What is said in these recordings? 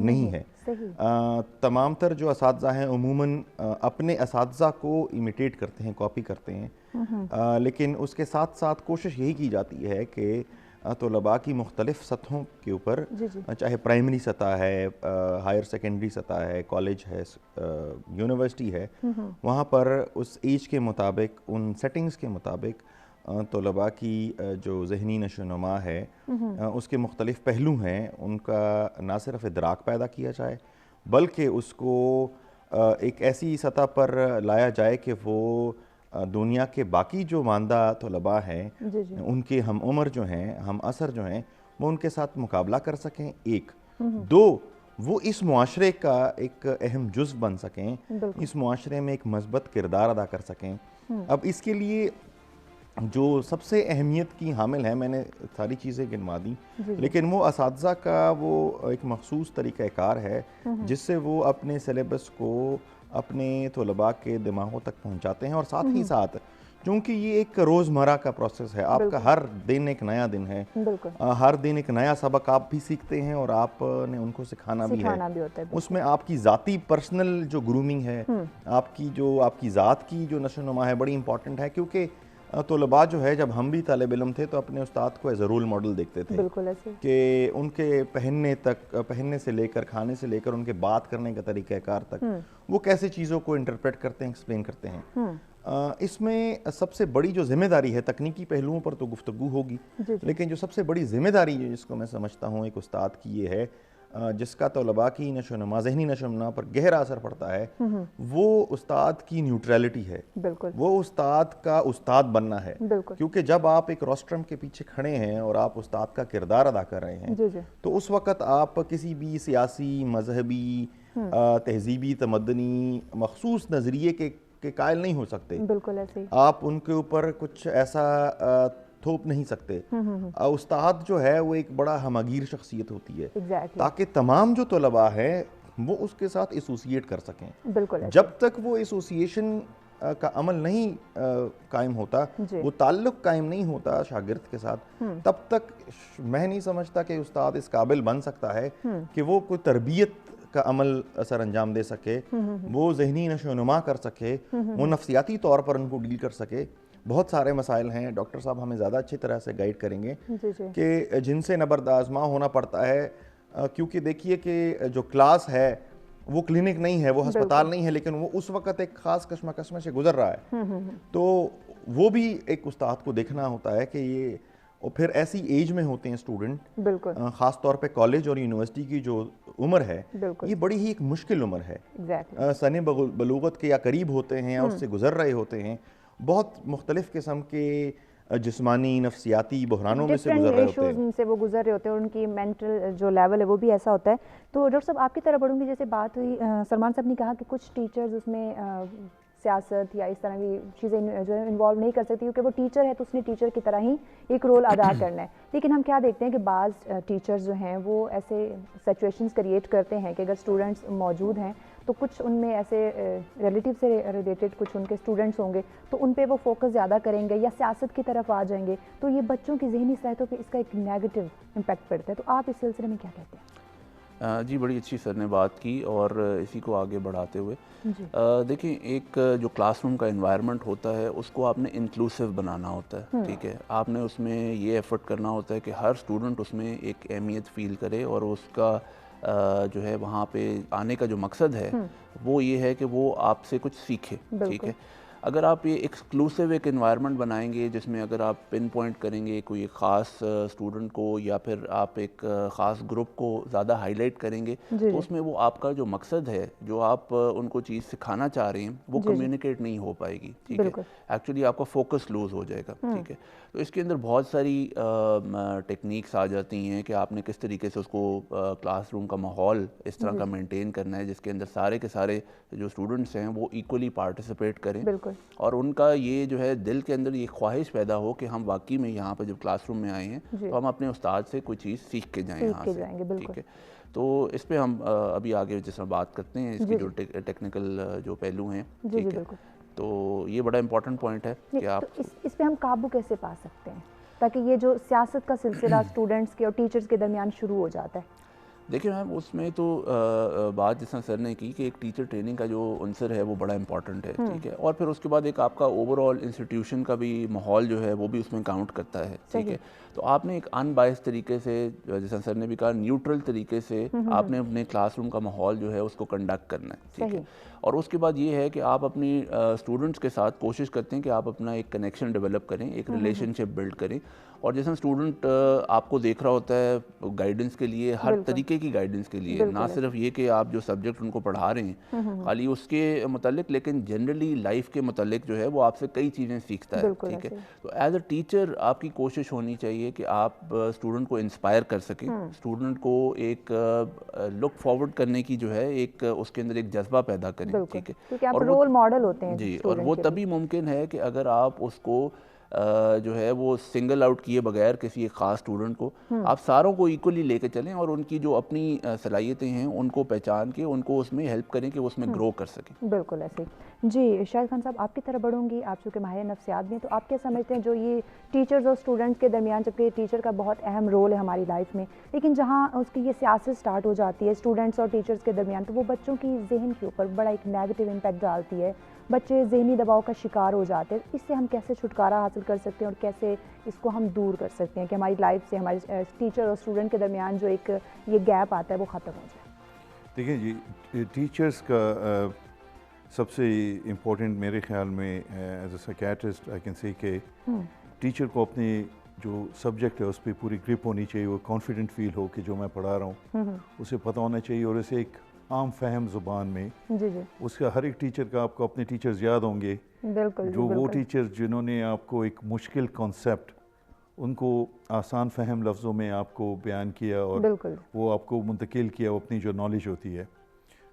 نہیں ہے. تمام تر جو اساتذہ ہیں عموماً اپنے اساتذہ کو امیٹیٹ کرتے ہیں, کاپی کرتے ہیں, لیکن اس کے ساتھ ساتھ کوشش یہی کی جاتی ہے کہ طلباء کی مختلف سطحوں کے اوپر, چاہے پرائمری سطح ہے, ہائر سیکنڈری سطح ہے, کالج ہے, یونیورسٹی ہے, وہاں پر اس ایج کے مطابق, ان سیٹنگز کے مطابق طلباء کی جو ذہنی نشو و نما ہے اس کے مختلف پہلو ہیں, ان کا نہ صرف ادراک پیدا کیا جائے بلکہ اس کو ایک ایسی سطح پر لایا جائے کہ وہ دنیا کے باقی جو ماندہ طلباء ہیں ان کے ہم عمر جو ہیں, ہم عصر جو ہیں, وہ ان کے ساتھ مقابلہ کر سکیں. ایک دو, وہ اس معاشرے کا ایک اہم جزو بن سکیں, اس معاشرے میں ایک مثبت کردار ادا کر سکیں. اب اس کے لیے جو سب سے اہمیت کی حامل ہے, میں نے ساری چیزیں گنوا دیں, لیکن وہ اساتذہ کا وہ ایک مخصوص طریقہ کار ہے جس سے وہ اپنے سلیبس کو اپنے طلباء کے دماغوں تک پہنچاتے ہیں. اور ساتھ ہی ساتھ چونکہ یہ ایک روزمرہ کا پروسیس ہے, آپ کا ہر دن ایک نیا دن ہے, ہر دن ایک نیا سبق آپ بھی سیکھتے ہیں اور آپ نے ان کو سکھانا بھی ہے. اس میں آپ کی ذاتی پرسنل جو گرومنگ ہے, آپ کی ذات کی جو نشو و نما ہے بڑی امپورٹنٹ ہے, کیونکہ طلباء جو ہے, جب ہم بھی طالب علم تھے تو اپنے استاد کو ایز اے رول ماڈل دیکھتے تھے کہ ان کے پہننے سے لے کر, کھانے سے لے کر, ان کے بات کرنے کا طریقہ کار تک وہ کیسے چیزوں کو انٹرپریٹ کرتے ہیں, ایکسپلین کرتے ہیں. اس میں سب سے بڑی جو ذمہ داری ہے, تکنیکی پہلوؤں پر تو گفتگو ہوگی, لیکن جو سب سے بڑی ذمہ داری ہے جس کو میں سمجھتا ہوں ایک استاد کی, یہ ہے جس کا طلباء کی نشو و نما, ذہنی نشو و نما پر گہرا اثر پڑتا ہے, وہ استاد کی نیوٹریلٹی ہے. وہ استاد کا استاد بننا ہے, کیونکہ جب آپ ایک روسٹرم کے پیچھے کھڑے ہیں اور آپ استاد کا کردار ادا کر رہے ہیں تو اس وقت آپ کسی بھی سیاسی, مذہبی, تہذیبی, تمدنی مخصوص نظریے کے قائل نہیں ہو سکتے. آپ ان کے اوپر کچھ ایسا تھوپ نہیں سکتے. استاد جو ہے وہ ایک بڑا ہمگیر شخصیت ہوتی ہے تاکہ تمام جو طلباء ہیں وہ اس کے ساتھ ایسوسیٹ کر سکیں. جب تک وہ ایسوسیشن کا عمل نہیں قائم ہوتا, وہ تعلق قائم نہیں ہوتا شاگرد کے ساتھ, تب تک میں نہیں سمجھتا کہ استاد اس قابل بن سکتا ہے کہ وہ کوئی تربیت کا عمل سر انجام دے سکے, وہ ذہنی نشو و نما کر سکے, وہ نفسیاتی طور پر ان کو ڈیل کر سکے. بہت سارے مسائل ہیں, ڈاکٹر صاحب ہمیں زیادہ اچھی طرح سے گائیڈ کریں گے, کہ جن سے نبردآزما ہونا پڑتا ہے, کیونکہ دیکھیے کہ جو کلاس ہے وہ کلینک نہیں ہے, وہ ہسپتال نہیں ہے, لیکن وہ اس وقت ایک خاص کشمکش سے گزر رہا ہے. تو وہ بھی ایک استاد کو دیکھنا ہوتا ہے کہ یہ, اور پھر ایسی ایج میں ہوتے ہیں اسٹوڈنٹ, خاص طور پہ کالج اور یونیورسٹی کی جو عمر ہے, یہ بڑی ہی ایک مشکل عمر ہے. سن بلوغت کے یا قریب ہوتے ہیں یا اس سے گزر رہے ہوتے ہیں, بہت مختلف قسم کے جسمانی, نفسیاتی بحرانوں میں سے گزر رہے ہوتے ہیں, ایشوز سے وہ گزر رہے ہوتے ہیں, اور ان کی مینٹل جو لیول ہے وہ بھی ایسا ہوتا ہے. تو ڈاکٹر صاحب آپ کی طرف بڑھوں گی, جیسے بات ہوئی, سلمان صاحب نے کہا کہ کچھ ٹیچرز اس میں سیاست یا اس طرح کی چیزیں جو ہے انوالو نہیں کر سکتی, کیونکہ وہ ٹیچر ہے تو اس نے ٹیچر کی طرح ہی ایک رول ادا کرنا ہے. لیکن ہم کیا دیکھتے ہیں کہ بعض ٹیچرز جو ہیں وہ ایسے سچویشنز کریٹ کرتے ہیں کہ اگر اسٹوڈنٹس موجود ہیں تو کچھ ان میں ایسے ریلیٹیو سے ریلیٹڈ کچھ ان کے اسٹوڈنٹس ہوں گے تو ان پہ وہ فوکس زیادہ کریں گے یا سیاست کی طرف آ جائیں گے, تو یہ بچوں کی ذہنی صحتوں پہ اس کا ایک نیگیٹو امپیکٹ پڑتا ہے. تو آپ اس سلسلے میں کیا کہتے ہیں؟ جی بڑی اچھی سر نے بات کی, اور اسی کو آگے بڑھاتے ہوئے دیکھیں, ایک جو کلاس روم کا انوائرمنٹ ہوتا ہے اس کو آپ نے انکلوسیو بنانا ہوتا ہے. ٹھیک ہے, آپ نے اس میں یہ ایفرٹ کرنا ہوتا ہے کہ ہر اسٹوڈنٹ اس میں ایک اہمیت فیل کرے, اور اس کا جو ہے وہاں پہ آنے کا جو مقصد ہے وہ یہ ہے کہ وہ آپ سے کچھ سیکھے. ٹھیک ہے, اگر آپ یہ ایکسکلوسیو ایک انوائرمنٹ بنائیں گے جس میں اگر آپ پن پوائنٹ کریں گے کوئی خاص اسٹوڈنٹ کو, یا پھر آپ ایک خاص گروپ کو زیادہ ہائی لائٹ کریں گے, تو اس میں وہ آپ کا جو مقصد ہے, جو آپ ان کو چیز سکھانا چاہ رہے ہیں, وہ کمیونیکیٹ نہیں ہو پائے گی. ٹھیک ہے, ایکچولی آپ کا فوکس لوز ہو جائے گا. ٹھیک ہے, تو اس کے اندر بہت ساری ٹیکنیکس آ جاتی ہیں کہ آپ نے کس طریقے سے اس کو کلاس روم کا ماحول اس طرح کا مینٹین کرنا ہے جس کے اندر سارے کے سارے جو اسٹوڈنٹس ہیں وہ ایکولی پارٹیسپیٹ کریں, اور ان کا یہ جو ہے دل کے اندر یہ خواہش پیدا ہو کہ ہم واقعی میں یہاں پہ جب کلاس روم میں آئے ہیں تو ہم اپنے استاد سے کوئی چیز سیکھ کے جائیں یہاں سے. ٹھیک ہے, تو اس پہ ہم ابھی آگے جس طرح بات کرتے ہیں اس کی جو ٹیکنیکل جو پہلو ہیں. ٹھیک ہے, تو یہ بڑا امپورٹنٹ پوائنٹ ہے کہ آپ اس پہ ہم قابو کیسے پا سکتے ہیں تاکہ یہ جو سیاست کا سلسلہ اسٹوڈنٹس کے اور ٹیچرز کے درمیان شروع ہو جاتا ہے. دیکھیں میم اس میں تو بات جس طرح سر نے کی کہ ایک ٹیچر ٹریننگ کا جو عنصر ہے وہ بڑا امپورٹنٹ ہے، ٹھیک ہے، اور پھر اس کے بعد ایک آپ کا اوور آل انسٹیٹیوشن کا بھی ماحول جو ہے وہ بھی اس میں کاؤنٹ کرتا ہے، ٹھیک ہے. تو آپ نے ایک ان بائس طریقے سے جیسا سر نے بھی کہا نیوٹرل طریقے سے آپ نے اپنے کلاس روم کا ماحول جو ہے اس کو کنڈکٹ کرنا ہے، ٹھیک ہے. اور اس کے بعد یہ ہے کہ آپ اپنی اسٹوڈنٹس کے ساتھ کوشش کرتے ہیں کہ آپ اپنا ایک کنیکشن ڈیولپ کریں، ایک ریلیشن شپ بلڈ کریں. اور جیسے اسٹوڈنٹ آپ کو دیکھ رہا ہوتا ہے گائیڈنس کے لیے، ہر طریقے کی گائیڈنس کے لیے، نہ صرف یہ کہ آپ جو سبجیکٹ ان کو پڑھا رہے ہیں خالی اس کے متعلق، لیکن جنرلی لائف کے متعلق جو ہے وہ آپ سے کئی چیزیں سیکھتا ہے، ٹھیک ہے. تو ایز اے ٹیچر آپ کی کوشش ہونی چاہیے کہ آپ اسٹوڈنٹ کو انسپائر کر سکیں، اسٹوڈنٹ کو ایک لک فارورڈ کرنے کی جو ہے ایک اس کے اندر ایک جذبہ پیدا کریں، ٹھیک ہے. کیونکہ آپ رول ماڈل ہوتے ہیں جی، اور وہ تبھی ممکن ہے کہ اگر آپ اس کو جو ہے وہ سنگل آؤٹ کیے بغیر کسی ایک خاص اسٹوڈنٹ کو آپ ساروں کو ایکولی لے کے چلیں اور ان کی جو اپنی صلاحیتیں ہیں ان کو پہچان کے ان کو اس میں ہیلپ کریں کہ وہ اس میں گرو کر سکیں. بالکل ایسے. جی شاہد خان صاحب آپ کی طرف بڑھوں گی، آپ چونکہ ماہر نفسیات بھی ہیں، تو آپ کیا سمجھتے ہیں جو یہ ٹیچرز اور اسٹوڈنٹس کے درمیان، جبکہ ٹیچر کا بہت اہم رول ہے ہماری لائف میں، لیکن جہاں اس کی یہ سیاست سٹارٹ ہو جاتی ہے اسٹوڈنٹس اور ٹیچرز کے درمیان، تو وہ بچوں کی ذہن کے اوپر بڑا ایک نیگیٹو امپیکٹ ڈالتی ہے، بچے ذہنی دباؤ کا شکار ہو جاتے ہیں. اس سے ہم کیسے چھٹکارا حاصل کر سکتے ہیں اور کیسے اس کو ہم دور کر سکتے ہیں کہ ہماری لائف سے ہمارے ٹیچر اور اسٹوڈنٹ کے درمیان جو ایک یہ گیپ آتا ہے وہ ختم ہو جائے؟ دیکھیں جی، ٹیچرز کا سب سے امپورٹنٹ میرے خیال میں as a psychiatrist I can say کہ ٹیچر کو اپنے جو سبجیکٹ ہے اس پہ پوری گرپ ہونی چاہیے، وہ کانفیڈنٹ فیل ہو کہ جو میں پڑھا رہا ہوں اسے پتہ ہونا چاہیے، اور اسے ایک عام فہم زبان میں اس کا ہر ایک ٹیچر کا آپ کو اپنے ٹیچرز یاد ہوں گے جو وہ ٹیچر جنہوں نے آپ کو ایک مشکل کانسیپٹ ان کو آسان فہم لفظوں میں آپ کو بیان کیا اور وہ آپ کو منتقل کیا، وہ اپنی جو نالج ہوتی ہے،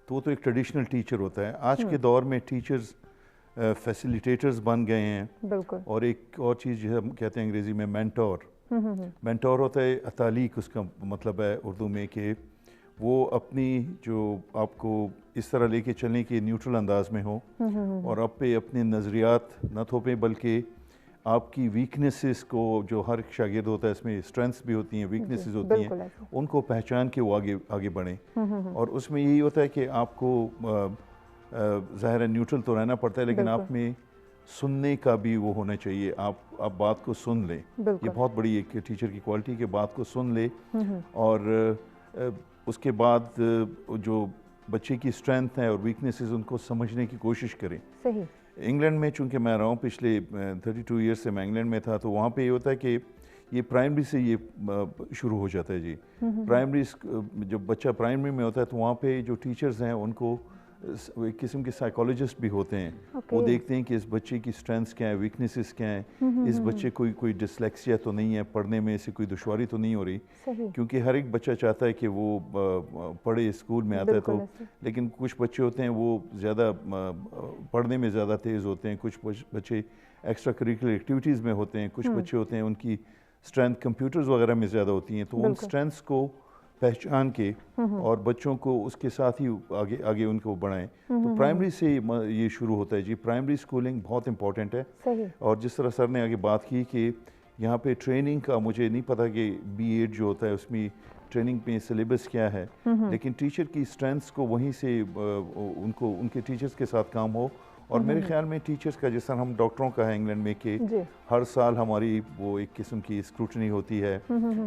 تو وہ تو ایک ٹریڈیشنل ٹیچر ہوتا ہے. آج کے دور میں ٹیچرز فیسیلیٹیٹرز بن گئے ہیں، اور ایک اور چیز جو ہم کہتے ہیں انگریزی میں مینٹور ہوتا ہے، تعلیق اس کا مطلب ہے اردو میں، کہ وہ اپنی جو آپ کو اس طرح لے کے چلنے کے نیوٹرل انداز میں ہو اور آپ پہ اپنے نظریات نہ تھوپیں، بلکہ آپ کی ویکنیسز کو، جو ہر ایک شاگرد ہوتا ہے اس میں اسٹرینتھس بھی ہوتی ہیں، ویکنیسز ہوتی ہیں، ان کو پہچان کے وہ آگے بڑھیں. اور اس میں یہی ہوتا ہے کہ آپ کو ظاہر ہے نیوٹرل تو رہنا پڑتا ہے، لیکن آپ میں سننے کا بھی وہ ہونا چاہیے، آپ بات کو سن لیں. یہ بہت بڑی ایک ٹیچر کی کوالٹی کہ بات کو سن لے، اور اس کے بعد جو بچے کی اسٹرینتھ ہے اور ویکنیسز ان کو سمجھنے کی کوشش کریں. انگلینڈ میں چونکہ میں رہا ہوں پچھلے 32 ایئرس سے میں انگلینڈ میں تھا، تو وہاں پہ یہ ہوتا ہے کہ یہ پرائمری سے یہ شروع ہو جاتا ہے. جی، پرائمری جب بچہ پرائمری میں ہوتا ہے تو وہاں پہ جو ٹیچرز ہیں ان کو ایک قسم کے سائیکالوجسٹ بھی ہوتے ہیں، وہ دیکھتے ہیں کہ اس بچے کی اسٹرینتھس کیا ہیں، ویکنیسز کیا ہیں، اس بچے کو کوئی ڈسلیکسیا تو نہیں ہے، پڑھنے میں اسے کوئی دشواری تو نہیں ہو رہی، کیونکہ ہر ایک بچہ چاہتا ہے کہ وہ پڑھے، اسکول میں آتا ہے تو، لیکن کچھ بچے ہوتے ہیں وہ زیادہ پڑھنے میں زیادہ تیز ہوتے ہیں، کچھ بچے ایکسٹرا کریکولر ایکٹیویٹیز میں ہوتے ہیں، کچھ بچے ہوتے ہیں ان کی اسٹرینتھ کمپیوٹرز وغیرہ میں زیادہ ہوتی ہیں. تو ان اسٹرینتھس کو پہچان کے اور بچوں کو اس کے ساتھ ہی آگے ان کو بڑھائیں. تو پرائمری سے یہ شروع ہوتا ہے. جی، پرائمری اسکولنگ بہت امپورٹنٹ ہے. اور جس طرح سر نے آگے بات کی کہ یہاں پہ ٹریننگ کا مجھے نہیں پتا کہ B.Ed جو ہوتا ہے اس میں ٹریننگ میں سلیبس کیا ہے، لیکن ٹیچر کی اسٹرینتھس کو وہیں سے ان کے ٹیچرز کے ساتھ کام ہو. اور میرے خیال میں ٹیچرز کا، جس طرح ہم ڈاکٹروں کا ہے انگلینڈ میں کہ ہر سال ہماری وہ ایک قسم کی اسکروٹنی ہوتی ہے،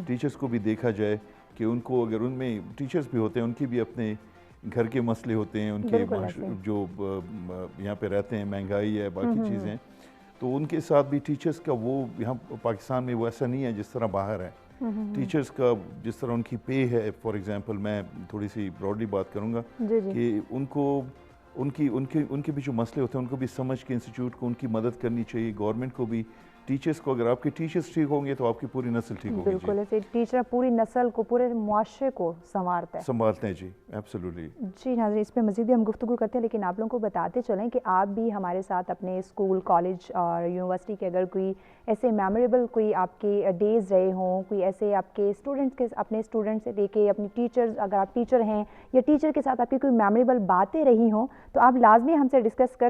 ٹیچرز کو بھی دیکھا جائے کہ ان کو، اگر ان میں ٹیچرز بھی ہوتے ہیں ان کی بھی اپنے گھر کے مسئلے ہوتے ہیں، ان کے جو یہاں پہ رہتے ہیں، مہنگائی ہے، باقی چیزیں، تو ان کے ساتھ بھی ٹیچرز کا وہ یہاں پاکستان میں وہ ایسا نہیں ہے جس طرح باہر ہے. ٹیچرز کا جس طرح ان کی پے ہے، فار ایگزامپل میں تھوڑی سی براڈلی بات کروں گا کہ ان کو ان کے بھی جو مسئلے ہوتے ہیں ان کو بھی سمجھ کے انسٹیٹیوٹ کو ان کی مدد کرنی چاہیے، گورنمنٹ کو بھی. ٹیچرز کو، اگر آپ کے ٹیچرز ٹھیک ہوں گے تو آپ کی پوری نسل ٹھیک ہوگی. بالکل ایسے ٹیچر پوری نسل کو، پورے معاشرے کو سنوارتے ہیں. جی ایبسلیٹلی. جی ناظرین، اس پہ مزید بھی ہم گفتگو کرتے ہیں، لیکن آپ لوگوں کو بتاتے چلیں کہ آپ بھی ہمارے ساتھ اپنے اسکول، کالج اور یونیورسٹی کے اگر کوئی ایسے میموریبل کوئی آپ کے ڈیز رہے ہوں، کوئی ایسے آپ کے اسٹوڈنٹس کے، اپنے اسٹوڈنٹ سے لے کے اپنی ٹیچرز، اگر آپ ٹیچر ہیں یا ٹیچر کے ساتھ آپ کی کوئی میموریبل باتیں رہی ہوں تو آپ لازمی ہم سے ڈسکس کر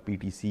PTC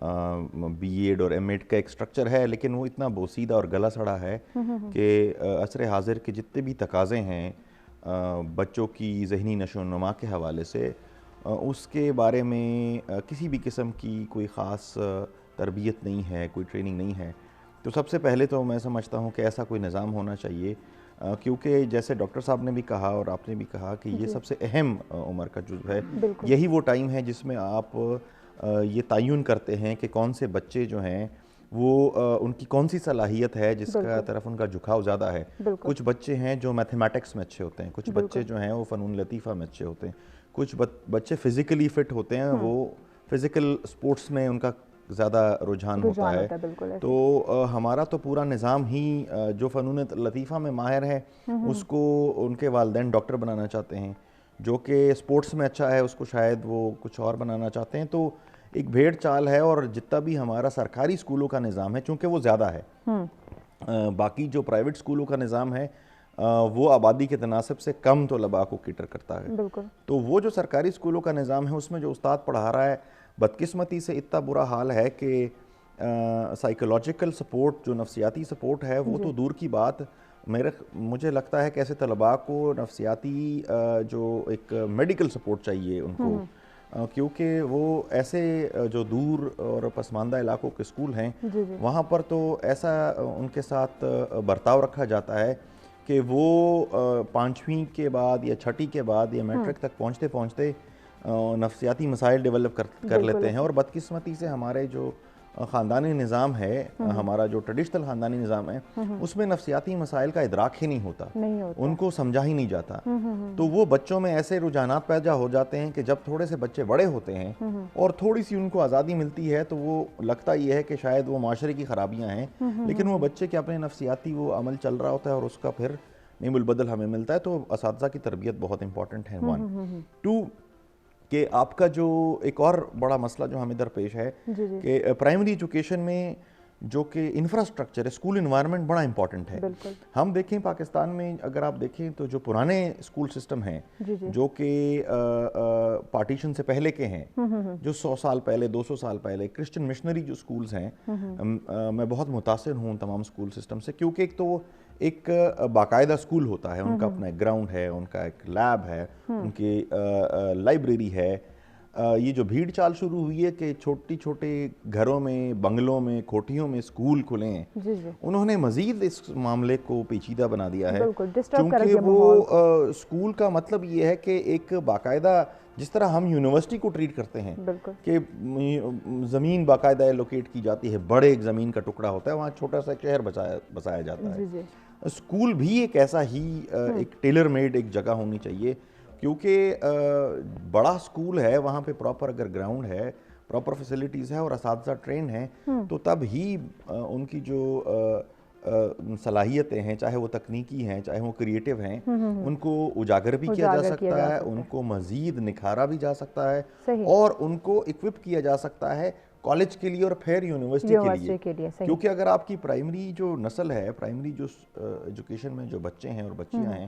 BEd اور MEd کا ایک سٹرکچر ہے، لیکن وہ اتنا بوسیدہ اور گلا سڑا ہے کہ عصر حاضر کے جتنے بھی تقاضے ہیں بچوں کی ذہنی نشو و نما کے حوالے سے، اس کے بارے میں کسی بھی قسم کی کوئی خاص تربیت نہیں ہے، کوئی ٹریننگ نہیں ہے. تو سب سے پہلے تو میں سمجھتا ہوں کہ ایسا کوئی نظام ہونا چاہیے، کیونکہ جیسے ڈاکٹر صاحب نے بھی کہا اور آپ نے بھی کہا کہ یہ سب سے اہم عمر کا جزو ہے. یہی وہ ٹائم ہے جس میں آپ یہ تعین کرتے ہیں کہ کون سے بچے جو ہیں وہ ان کی کون سی صلاحیت ہے جس کا طرف ان کا جھکاؤ زیادہ ہے. کچھ بچے ہیں جو میتھمیٹکس میں اچھے ہوتے ہیں، کچھ بچے جو ہیں وہ فنون لطیفہ میں اچھے ہوتے ہیں، کچھ بچے فزیکلی فٹ ہوتے ہیں، وہ فزیکل سپورٹس میں ان کا زیادہ رجحان ہوتا ہے. تو ہمارا تو پورا نظام ہی جو فنون لطیفہ میں ماہر ہے اس کو ان کے والدین ڈاکٹر بنانا چاہتے ہیں، جو کہ سپورٹس میں اچھا ہے اس کو شاید وہ کچھ اور بنانا چاہتے ہیں. تو ایک بھیڑ چال ہے. اور جتنا بھی ہمارا سرکاری اسکولوں کا نظام ہے چونکہ وہ زیادہ ہے، باقی جو پرائیویٹ اسکولوں کا نظام ہے وہ آبادی کے تناسب سے کم طلباء کو کیٹر کرتا ہے. تو وہ جو سرکاری اسکولوں کا نظام ہے اس میں جو استاد پڑھا رہا ہے، بدقسمتی سے اتنا برا حال ہے کہ سائیکولوجیکل سپورٹ، جو نفسیاتی سپورٹ ہے وہ تو دور کی بات، مجھے لگتا ہے کہ ایسے طلباء کو نفسیاتی جو ایک میڈیکل سپورٹ چاہیے ان کو، کیونکہ وہ ایسے جو دور اور پسماندہ علاقوں کے اسکول ہیں وہاں پر تو ایسا ان کے ساتھ برتاؤ رکھا جاتا ہے کہ وہ 5ویں کے بعد یا 6ٹھی کے بعد یا میٹرک تک پہنچتے پہنچتے نفسیاتی مسائل ڈیولپ کر لیتے ہیں. اور بدقسمتی سے ہمارے جو خاندانی نظام ہے، ہمارا جو ٹریڈیشنل خاندانی نظام ہے، اس میں نفسیاتی مسائل کا ادراک ہی نہیں ہوتا، ان کو سمجھا ہی نہیں جاتا. تو وہ بچوں میں ایسے رجحانات پیدا ہو جاتے ہیں کہ جب تھوڑے سے بچے بڑے ہوتے ہیں اور تھوڑی سی ان کو آزادی ملتی ہے تو وہ لگتا یہ ہے کہ شاید وہ معاشرے کی خرابیاں ہیں، لیکن وہ بچے کے اپنے نفسیاتی وہ عمل چل رہا ہوتا ہے اور اس کا پھر نیم البدل ہمیں ملتا ہے. تو اساتذہ کی تربیت بہت امپورٹنٹ ہے. 1 2 کہ آپ کا جو ایک اور بڑا مسئلہ جو ہمیں درپیش ہے کہ پرائمری ایجوکیشن میں جو کہ انفراسٹرکچر ہے، اسکول انوائرمنٹ بڑا امپورٹنٹ ہے. ہم دیکھیں پاکستان میں اگر آپ دیکھیں تو جو پرانے اسکول سسٹم ہیں جو کہ پارٹیشن سے پہلے کے ہیں، جو 100 سال پہلے 200 سال پہلے کرسچن مشنری جو اسکولز ہیں، میں بہت متاثر ہوں تمام اسکول سسٹم سے، کیونکہ ایک تو ایک باقاعدہ اسکول ہوتا ہے، ان کا اپنا ایک گراؤنڈ ہے، ان کا ایک لیب ہے، ان کی لائبریری ہے. یہ جو بھیڑ چال شروع ہوئی ہے کہ چھوٹی چھوٹے گھروں میں، بنگلوں میں، کوٹھیوں میں اسکول کھلے ہیں، انہوں نے مزید اس معاملے کو پیچیدہ بنا دیا ہے. چونکہ وہ اسکول کا مطلب یہ ہے کہ ایک باقاعدہ، جس طرح ہم یونیورسٹی کو ٹریٹ کرتے ہیں کہ زمین باقاعدہ ایلوکیٹ کی جاتی ہے، بڑے ایک زمین کا ٹکڑا ہوتا ہے، وہاں چھوٹا سا شہر بسایا جاتا ہے. اسکول بھی ایک ایسا ہی ایک ٹیلر میڈ ایک جگہ ہونی چاہیے، کیونکہ بڑا اسکول ہے وہاں پہ پراپر اگر گراؤنڈ ہے، پراپر فیسلٹیز ہے اور اساتذہ ٹرینڈ ہیں، تو تب ہی ان کی جو صلاحیتیں ہیں، چاہے وہ تکنیکی ہیں، چاہے وہ کریٹیو ہیں، ان کو اجاگر بھی کیا جا سکتا ہے، ان کو مزید نکھارا بھی جا سکتا ہے، اور ان کو اکوپ کیا جا سکتا ہے کالج کے لیے اور پھر یونیورسٹی کے لیے. کیونکہ اگر آپ کی پرائمری جو نسل ہے، پرائمری جو ایجوکیشن میں جو بچے ہیں اور بچیاں ہیں،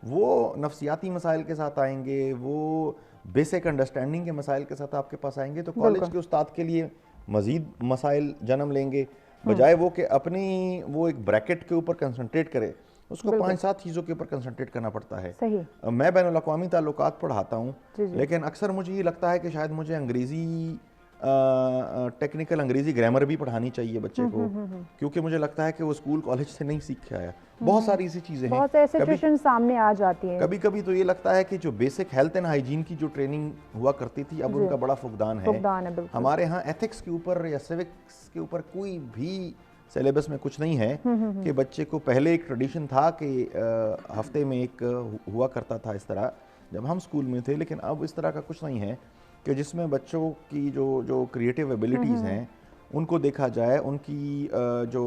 وہ نفسیاتی مسائل کے ساتھ آئیں گے، وہ بیسک انڈرسٹینڈنگ کے مسائل کے ساتھ آپ کے پاس آئیں گے، تو کالج کے استاد کے لیے مزید مسائل جنم لیں گے، بجائے وہ کہ اپنی وہ ایک بریکٹ کے اوپر کنسنٹریٹ کرے، اس کو 5-7 چیزوں کے اوپر کنسنٹریٹ کرنا پڑتا ہے. میں بین الاقوامی تعلقات پڑھاتا ہوں، لیکن اکثر مجھے یہ لگتا ہے کہ شاید مجھے انگریزی ٹیکنیکل انگریزی گرامر بھی پڑھانی چاہیے بچے کو، کیونکہ مجھے لگتا ہے کہ وہ اسکول کالج سے نہیں سیکھ کے آیا. بہت ساری ایسی چیزیں ہیں، بہت سے ایسے سچویشن سامنے آ جاتی ہیں. کبھی کبھی تو یہ لگتا ہے کہ جو بیسک ہیلتھ اینڈ ہائیجین کی جو ٹریننگ ہوا کرتی تھی اب ان کا بڑا فقدان ہے. ہمارے ہاں ایتھکس کے اوپر یا سیوکس کے اوپر کوئی بھی سیلیبس میں کچھ نہیں ہے کہ بچے کو، پہلے ایک ٹریڈیشن تھا کہ ہفتے میں ایک ہوا کرتا تھا اس طرح جب ہم اسکول میں تھے، لیکن اب اس طرح کا کچھ نہیں ہے کہ جس میں بچوں کی جو کریٹیو ایبیلٹیز ہیں ان کو دیکھا جائے، ان کی جو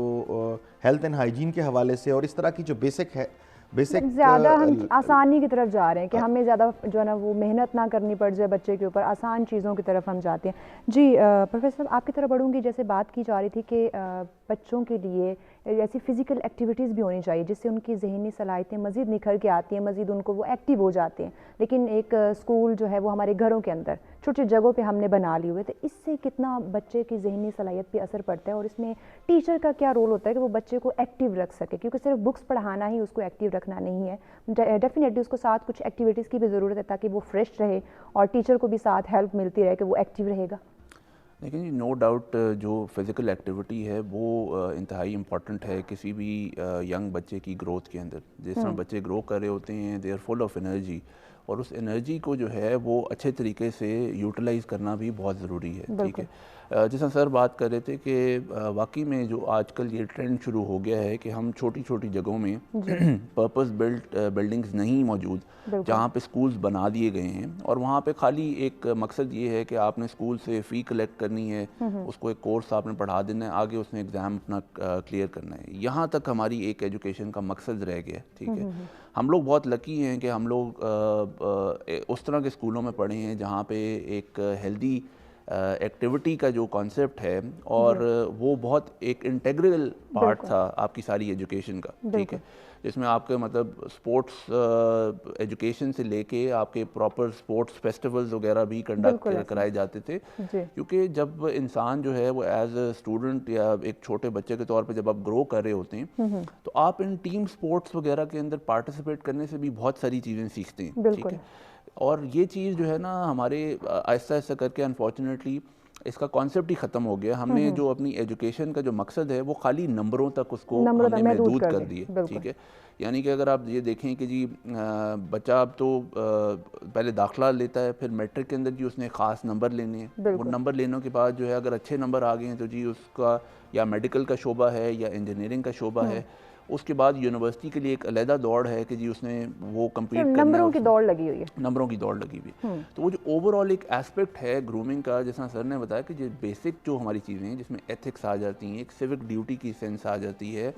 ہیلتھ اینڈ ہائیجین کے حوالے سے، اور اس طرح کی جو بیسک ہے، زیادہ ہم آسانی کی طرف جا رہے ہیں کہ ہمیں زیادہ جو ہے نا وہ محنت نہ کرنی پڑ جائے بچے کے اوپر، آسان چیزوں کی طرف ہم جاتے ہیں. جی پروفیسر صاحب، آپ کی طرف بڑھوں گی. جیسے بات کی جا رہی تھی کہ بچوں کے لیے ایسی فزیکل ایکٹیویٹیز بھی ہونی چاہیے جس سے ان کی ذہنی صلاحیتیں مزید نکھر کے آتی ہیں, مزید ان کو وہ ایکٹیو ہو جاتے ہیں. لیکن ایک اسکول جو ہے وہ ہمارے گھروں کے اندر چھوٹی جگہوں پہ ہم نے بنا لی ہوئے, تو اس سے کتنا بچے کی ذہنی صلاحیت پہ اثر پڑتا ہے, اور اس میں ٹیچر کا کیا رول ہوتا ہے کہ وہ بچے کو ایکٹیو رکھ سکے, کیونکہ صرف بکس پڑھانا ہی اس کو ایکٹیو رکھنا نہیں ہے, ڈیفینیٹلی اس کو ساتھ کچھ ایکٹیویٹیز کی بھی ضرورت ہے تاکہ وہ فریش رہے اور ٹیچر کو بھی ساتھ ہیلپ ملتی رہے کہ وہ ایکٹیو رہے گا. لیکن جی نو ڈاؤٹ جو فزیکل ایکٹیویٹی ہے وہ انتہائی امپورٹنٹ ہے کسی بھی ینگ بچے کی گروتھ کے اندر. جس طرح بچے گرو کر رہے ہوتے ہیں they are full of energy, اور اس انرجی کو جو ہے وہ اچھے طریقے سے یوٹیلائز کرنا بھی بہت ضروری ہے. ٹھیک ہے, جس طرح سر بات کر رہے تھے کہ واقعی میں جو آج کل یہ ٹرینڈ شروع ہو گیا ہے کہ ہم چھوٹی چھوٹی جگہوں میں پرپز بلڈنگز نہیں موجود جہاں پہ سکولز بنا دیے گئے ہیں, اور وہاں پہ خالی ایک مقصد یہ ہے کہ آپ نے سکول سے فی کلیکٹ کرنی ہے, اس کو ایک کورس آپ نے پڑھا دینا ہے, آگے اس نے ایگزام اپنا کلیئر کرنا ہے. یہاں تک ہماری ایک ایجوکیشن کا مقصد رہ گیا. ٹھیک ہے, ہم لوگ بہت لکی ہیں کہ ہم لوگ اس طرح کے اسکولوں میں پڑھے ہیں جہاں پہ ایک ہیلدی ایکٹیویٹی کا جو کانسیپٹ ہے اور وہ بہت ایک انٹیگرل پارٹ تھا آپ کی ساری ایجوکیشن کا. ٹھیک ہے, جس میں آپ کے مطلب سپورٹس ایجوکیشن سے لے کے آپ کے پراپر سپورٹس فیسٹیولز وغیرہ بھی کنڈکٹ کرائے جاتے تھے, کیونکہ جب انسان جو ہے وہ ایز اے اسٹوڈنٹ یا ایک چھوٹے بچے کے طور پہ جب آپ گرو کر رہے ہوتے ہیں تو آپ ان ٹیم سپورٹس وغیرہ کے اندر پارٹیسپیٹ کرنے سے بھی بہت ساری چیزیں سیکھتے ہیں. ٹھیک ہے, اور یہ چیز جو ہے نا ہمارے آہستہ آہستہ کر کے انفارچونیٹلی اس کا کانسیپٹ ہی ختم ہو گیا. ہم نے جو اپنی ایجوکیشن کا جو مقصد ہے وہ خالی نمبروں تک اس کو ہم نے محدود کر دیے. ٹھیک ہے, یعنی کہ اگر آپ یہ دیکھیں کہ جی بچہ اب تو پہلے داخلہ لیتا ہے, پھر میٹرک کے اندر جی اس نے خاص نمبر لینے ہیں, وہ نمبر لینے کے بعد جو ہے اگر اچھے نمبر آ گئے ہیں تو جی اس کا یا میڈیکل کا شعبہ ہے یا انجینئرنگ کا شعبہ ہے, اس کے بعد یونیورسٹی کے لیے ایک علیحدہ دوڑ ہے کہ جی اس نے وہ کمپلیٹ کرنا ہے, نمبروں کی دوڑ لگی ہوئی ہے, نمبروں کی دوڑ لگی ہوئی ہے. تو وہ جو اوور آل ایک ایسپیکٹ ہے گرومنگ کا, جس طرح سر نے بتایا کہ جو بیسک جو ہماری چیزیں ہیں جس میں ایتھکس آ جاتی ہیں, ایک سیوک ڈیوٹی کی سینس آ جاتی ہے,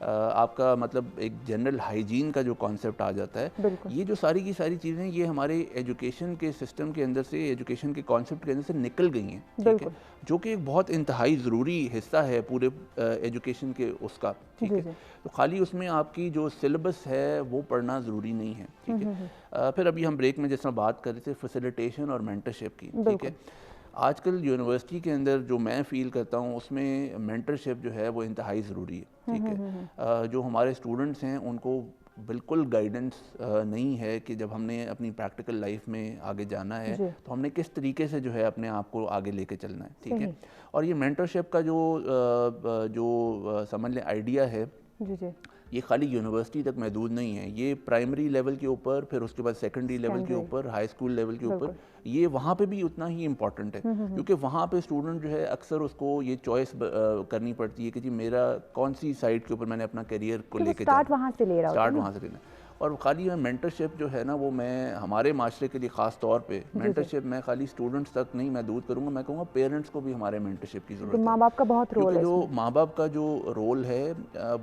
آپ کا مطلب ایک جنرل ہائیجین کا جو کانسیپٹ آ جاتا ہے, یہ جو ساری کی ساری چیزیں یہ ہمارے ایجوکیشن کے سسٹم کے اندر سے, ایجوکیشن کے کانسیپٹ کے اندر سے نکل گئی ہیں. ٹھیک ہے, جو کہ ایک بہت انتہائی ضروری حصہ ہے پورے ایجوکیشن کے اس کا. ٹھیک ہے, تو خالی اس میں آپ کی جو سلیبس ہے وہ پڑھنا ضروری نہیں ہے. ٹھیک ہے, پھر ابھی ہم بریک میں جس طرح بات کر رہے تھے فیسیلیٹیشن اور مینٹرشپ کی. ٹھیک ہے, آج کل یونیورسٹی کے اندر جو میں فیل کرتا ہوں اس میں مینٹرشپ جو ہے وہ انتہائی ضروری ہے. ٹھیک ہے, جو ہمارے اسٹوڈنٹس ہیں ان کو بالکل گائیڈنس نہیں ہے کہ جب ہم نے اپنی پریکٹیکل لائف میں آگے جانا ہے تو ہم نے کس طریقے سے جو ہے اپنے آپ کو آگے لے کے چلنا ہے. ٹھیک ہے, اور یہ مینٹرشپ کا جو سمجھ لیں آئیڈیا ہے یہ خالی یونیورسٹی تک محدود نہیں ہے, یہ پرائمری لیول کے اوپر, پھر اس کے بعد سیکنڈری لیول کے اوپر, ہائی اسکول لیول کے اوپر, یہ وہاں پہ بھی اتنا ہی امپورٹنٹ ہے. کیونکہ وہاں پہ اسٹوڈنٹ جو ہے اکثر اس کو یہ چوائس کرنی پڑتی ہے کہ جی میرا کون سی سائڈ کے اوپر میں نے اپنا کیریئر کو لے کے اسٹارٹ وہاں سے لے رہا اسٹارٹ وہاں سے لینا. اور خالی مینٹرشپ جو ہے نا وہ میں ہمارے معاشرے کے لیے خاص طور پہ مینٹرشپ میں خالی اسٹوڈنٹس تک نہیں محدود کروں گا, میں کہوں گا پیرنٹس کو بھی ہمارے مینٹرشپ کی ضرورت ہے. ماں باپ کا بہت رول ہے, جو ماں باپ کا جو رول ہے